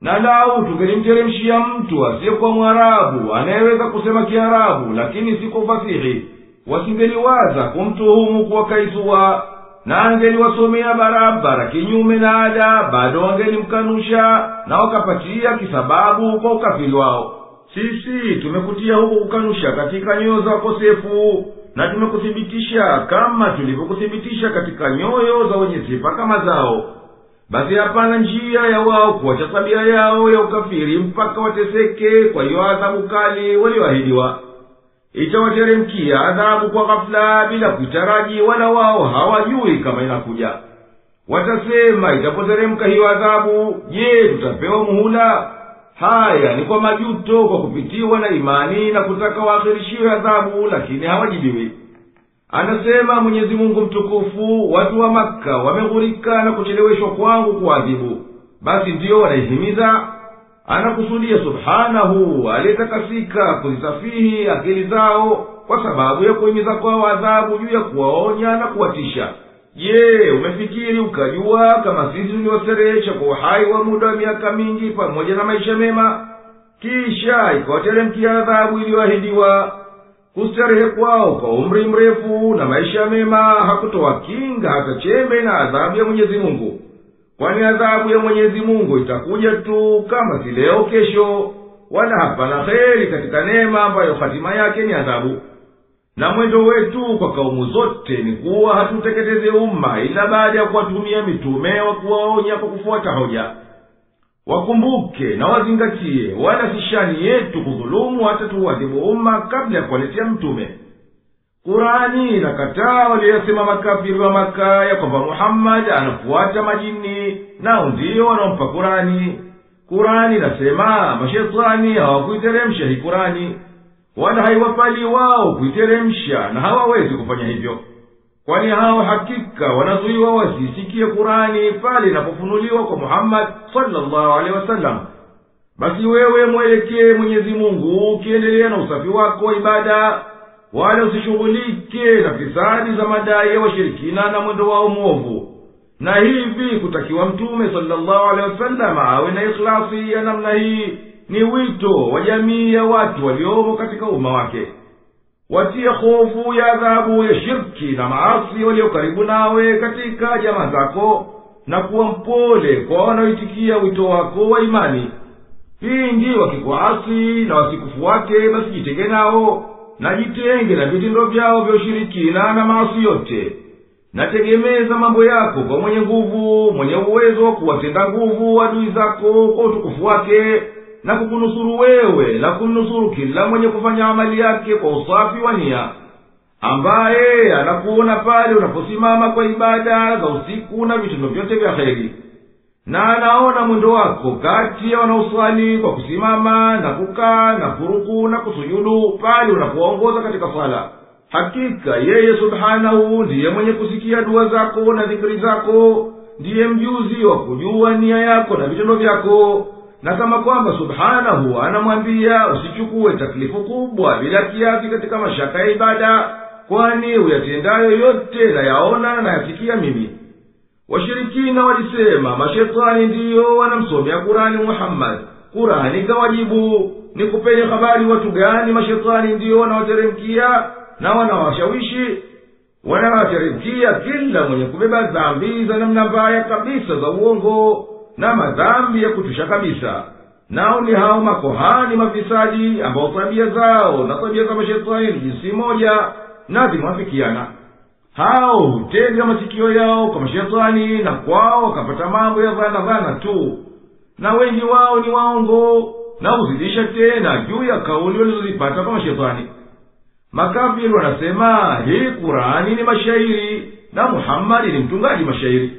Na lau tungelimteremshia mtu asiyekuwa Mwarabu anayeweza kusema Kiarabu lakini si kwa fasihi, wasingeliwaza kumtuhumu kuwa kaizua, na angeliwasomea barabara kinyume na ada, bado wangelimkanusha na wakapatia kisababu kwa ukafiri wao. Sisi tumekutia huko kukanusha katika nyoyo za wakosefu, na tumekuthibitisha kama tulivyokuthibitisha katika nyoyo za wenye sifa kama zao. Basi hapana njia ya wao kuacha tabia yao ya ukafiri mpaka wateseke kwa hiyo adhabu kali walioahidiwa. Itawateremkia adhabu kwa ghafla bila kuitaraji, wala wao hawajui kama inakuja. Watasema itapoteremka hiyo adhabu, je, tutapewa muhula? Haya ni kwa majuto, kwa kupitiwa na imani na kutaka waakhirishiwe adhabu, lakini hawajibiwi. Anasema Mwenyezi Mungu mtukufu, watu wa Makka wameghurika na kucheleweshwa kwangu kuadhibu, basi ndiyo wanaihimiza. Anakusudia subhanahu aliyetakasika kuzisafihi akili zao kwa sababu ya kuhimiza kwao adhabu juu ya kuwaonya na kuwatisha. Je, umefikiri ukajua kama sisi tuliwaserehesha kwa uhai wa muda wa miaka mingi pamoja na maisha mema, kisha ikawateremkia adhabu iliyoahidiwa? Kustarehe kwao kwa umri mrefu na maisha mema hakutoa kinga hata chembe na adhabu ya Mwenyezi Mungu. Kwani adhabu ya Mwenyezi Mungu itakuja tu kama si leo kesho, wala hapana kheri katika neema ambayo hatima yake ni adhabu. Na mwendo wetu kwa kaumu zote ni kuwa hatuteketeze umma ila baada ya kuwatumia mitume wa kuwaonya kwa kufuata hoja. Wakumbuke na wazingatie, wala si shani yetu kudhulumu hata tuwadhibu umma kabla ya kuwaletea mtume. Kurani inakataa waliyosema makafiri wa Maka ya kwamba Muhammad anafuata majini, nao ndio wanaompa Kurani. Kurani inasema mashetani hawakuiteremsha hii Kurani, wala haiwapali wao kuiteremsha, na hawawezi kufanya hivyo. Kwani hao hakika wanazuiwa wasisikie Kurani pale inapofunuliwa kwa Muhammad sallallahu alaihi wasallam. Basi wewe mwelekee Mwenyezi Mungu ukiendelea na usafi wako wa ibada, wala usishughulike na fisadi za madai ya washirikina na mwendo wao mwovu. Na hivi kutakiwa mtume sallallahu alaihi wasallam awe na ikhlasi ya namna hii ni wito wa jamii ya watu waliomo katika umma wake. Watie hofu ya adhabu ya shirki na maasi walio karibu nawe katika jamaa zako, na kuwa mpole kwa wanaoitikia wito wako wa imani. Pindi wakikuasi na wasikufuate, basi jitenge nao, na jitenge na vitendo vyao vya ushirikina na maasi yote. Nategemeza mambo yako kwa mwenye nguvu, mwenye uwezo wa kuwatenda nguvu adui zako kwa utukufu wake, na kukunusuru wewe na kunusuru kila mwenye kufanya amali yake kwa usafi wa nia, ambaye anakuona pale unaposimama kwa ibada za usiku na vitendo vyote vya kheri, na anaona mwendo wako kati ya wanaoswali kwa kusimama na kukaa na kuruku na kusujudu pale unapoongoza katika sala. Hakika yeye subhanahu ndiye mwenye kusikia dua zako na dhikri zako, ndiye mjuzi wa kujua nia yako na vitendo vyako. Na kama kwamba subhanahu anamwambia usichukue taklifu kubwa bila kiasi katika mashaka ya ibada, kwani uyatendayo yote na yaona na yasikia mimi. Washirikina walisema mashetani ndiyo wanamsomea Kurani Muhammad. Kurani kawajibu, nikupeni habari watu gani mashetani ndiyo wanawateremkia na wanawashawishi? Wanawateremkia kila mwenye kubeba dhambi za namna mbaya kabisa za uongo na madhambi ya kutusha kabisa. Nao ni hao makohani mafisadi ambao tabia zao na tabia za mashetani ni jinsi moja na zimwafikiana. Hao hutega masikio yao kwa mashetani, na kwao wakapata mambo ya dhana tu. Na wengi wao ni waongo, na huzidisha tena juu ya kauli walizozipata kwa mashetani. Makafiri wanasema hii Kurani ni mashairi na Muhammadi ni mtungaji mashairi.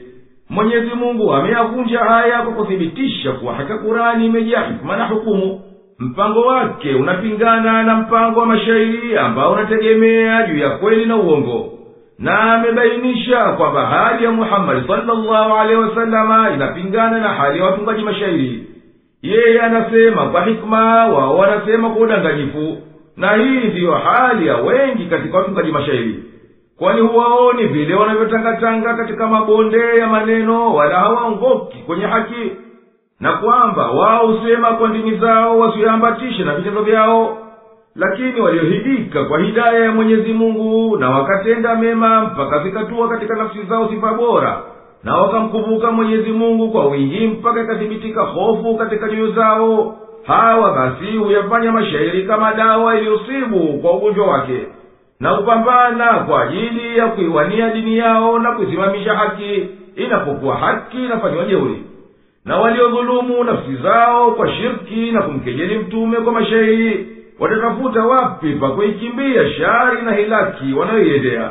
Mwenyezi Mungu ameyavunja haya kwa kuthibitisha kuwa haka Kurani imejaa hikma na hukumu. Mpango wake unapingana na mpango wa mashairi ambao unategemea juu ya kweli na uongo, na amebainisha kwamba hali ya Muhammad sallallahu alaihi wasallama inapingana na hali ya watungaji mashairi. Yeye anasema kwa hikma, wao wanasema kwa udanganyifu, na hii ndiyo hali ya wengi katika watungaji mashairi. Kwani huwaoni vile wanavyotangatanga katika mabonde ya maneno, wala hawaongoki kwenye haki, na kwamba wao husema kwa ndimi zao wasiambatishe na vitendo vyao. Lakini waliohidika kwa hidaya ya Mwenyezi Mungu na wakatenda mema mpaka zikatua katika nafsi zao sifa bora, na wakamkumbuka Mwenyezi Mungu kwa wingi mpaka ikathibitika hofu katika nyoyo zao, hawa basi huyafanya mashairi kama dawa iliusibu kwa ugonjwa wake, na upambana kwa ajili ya kuiwania dini yao na kuisimamisha haki inapokuwa haki inafanywa jeuri. Na waliodhulumu nafsi zao kwa shirki na kumkejeli mtume kwa mashairi, watatafuta wapi pa kuikimbia shari na hilaki wanayoiendea.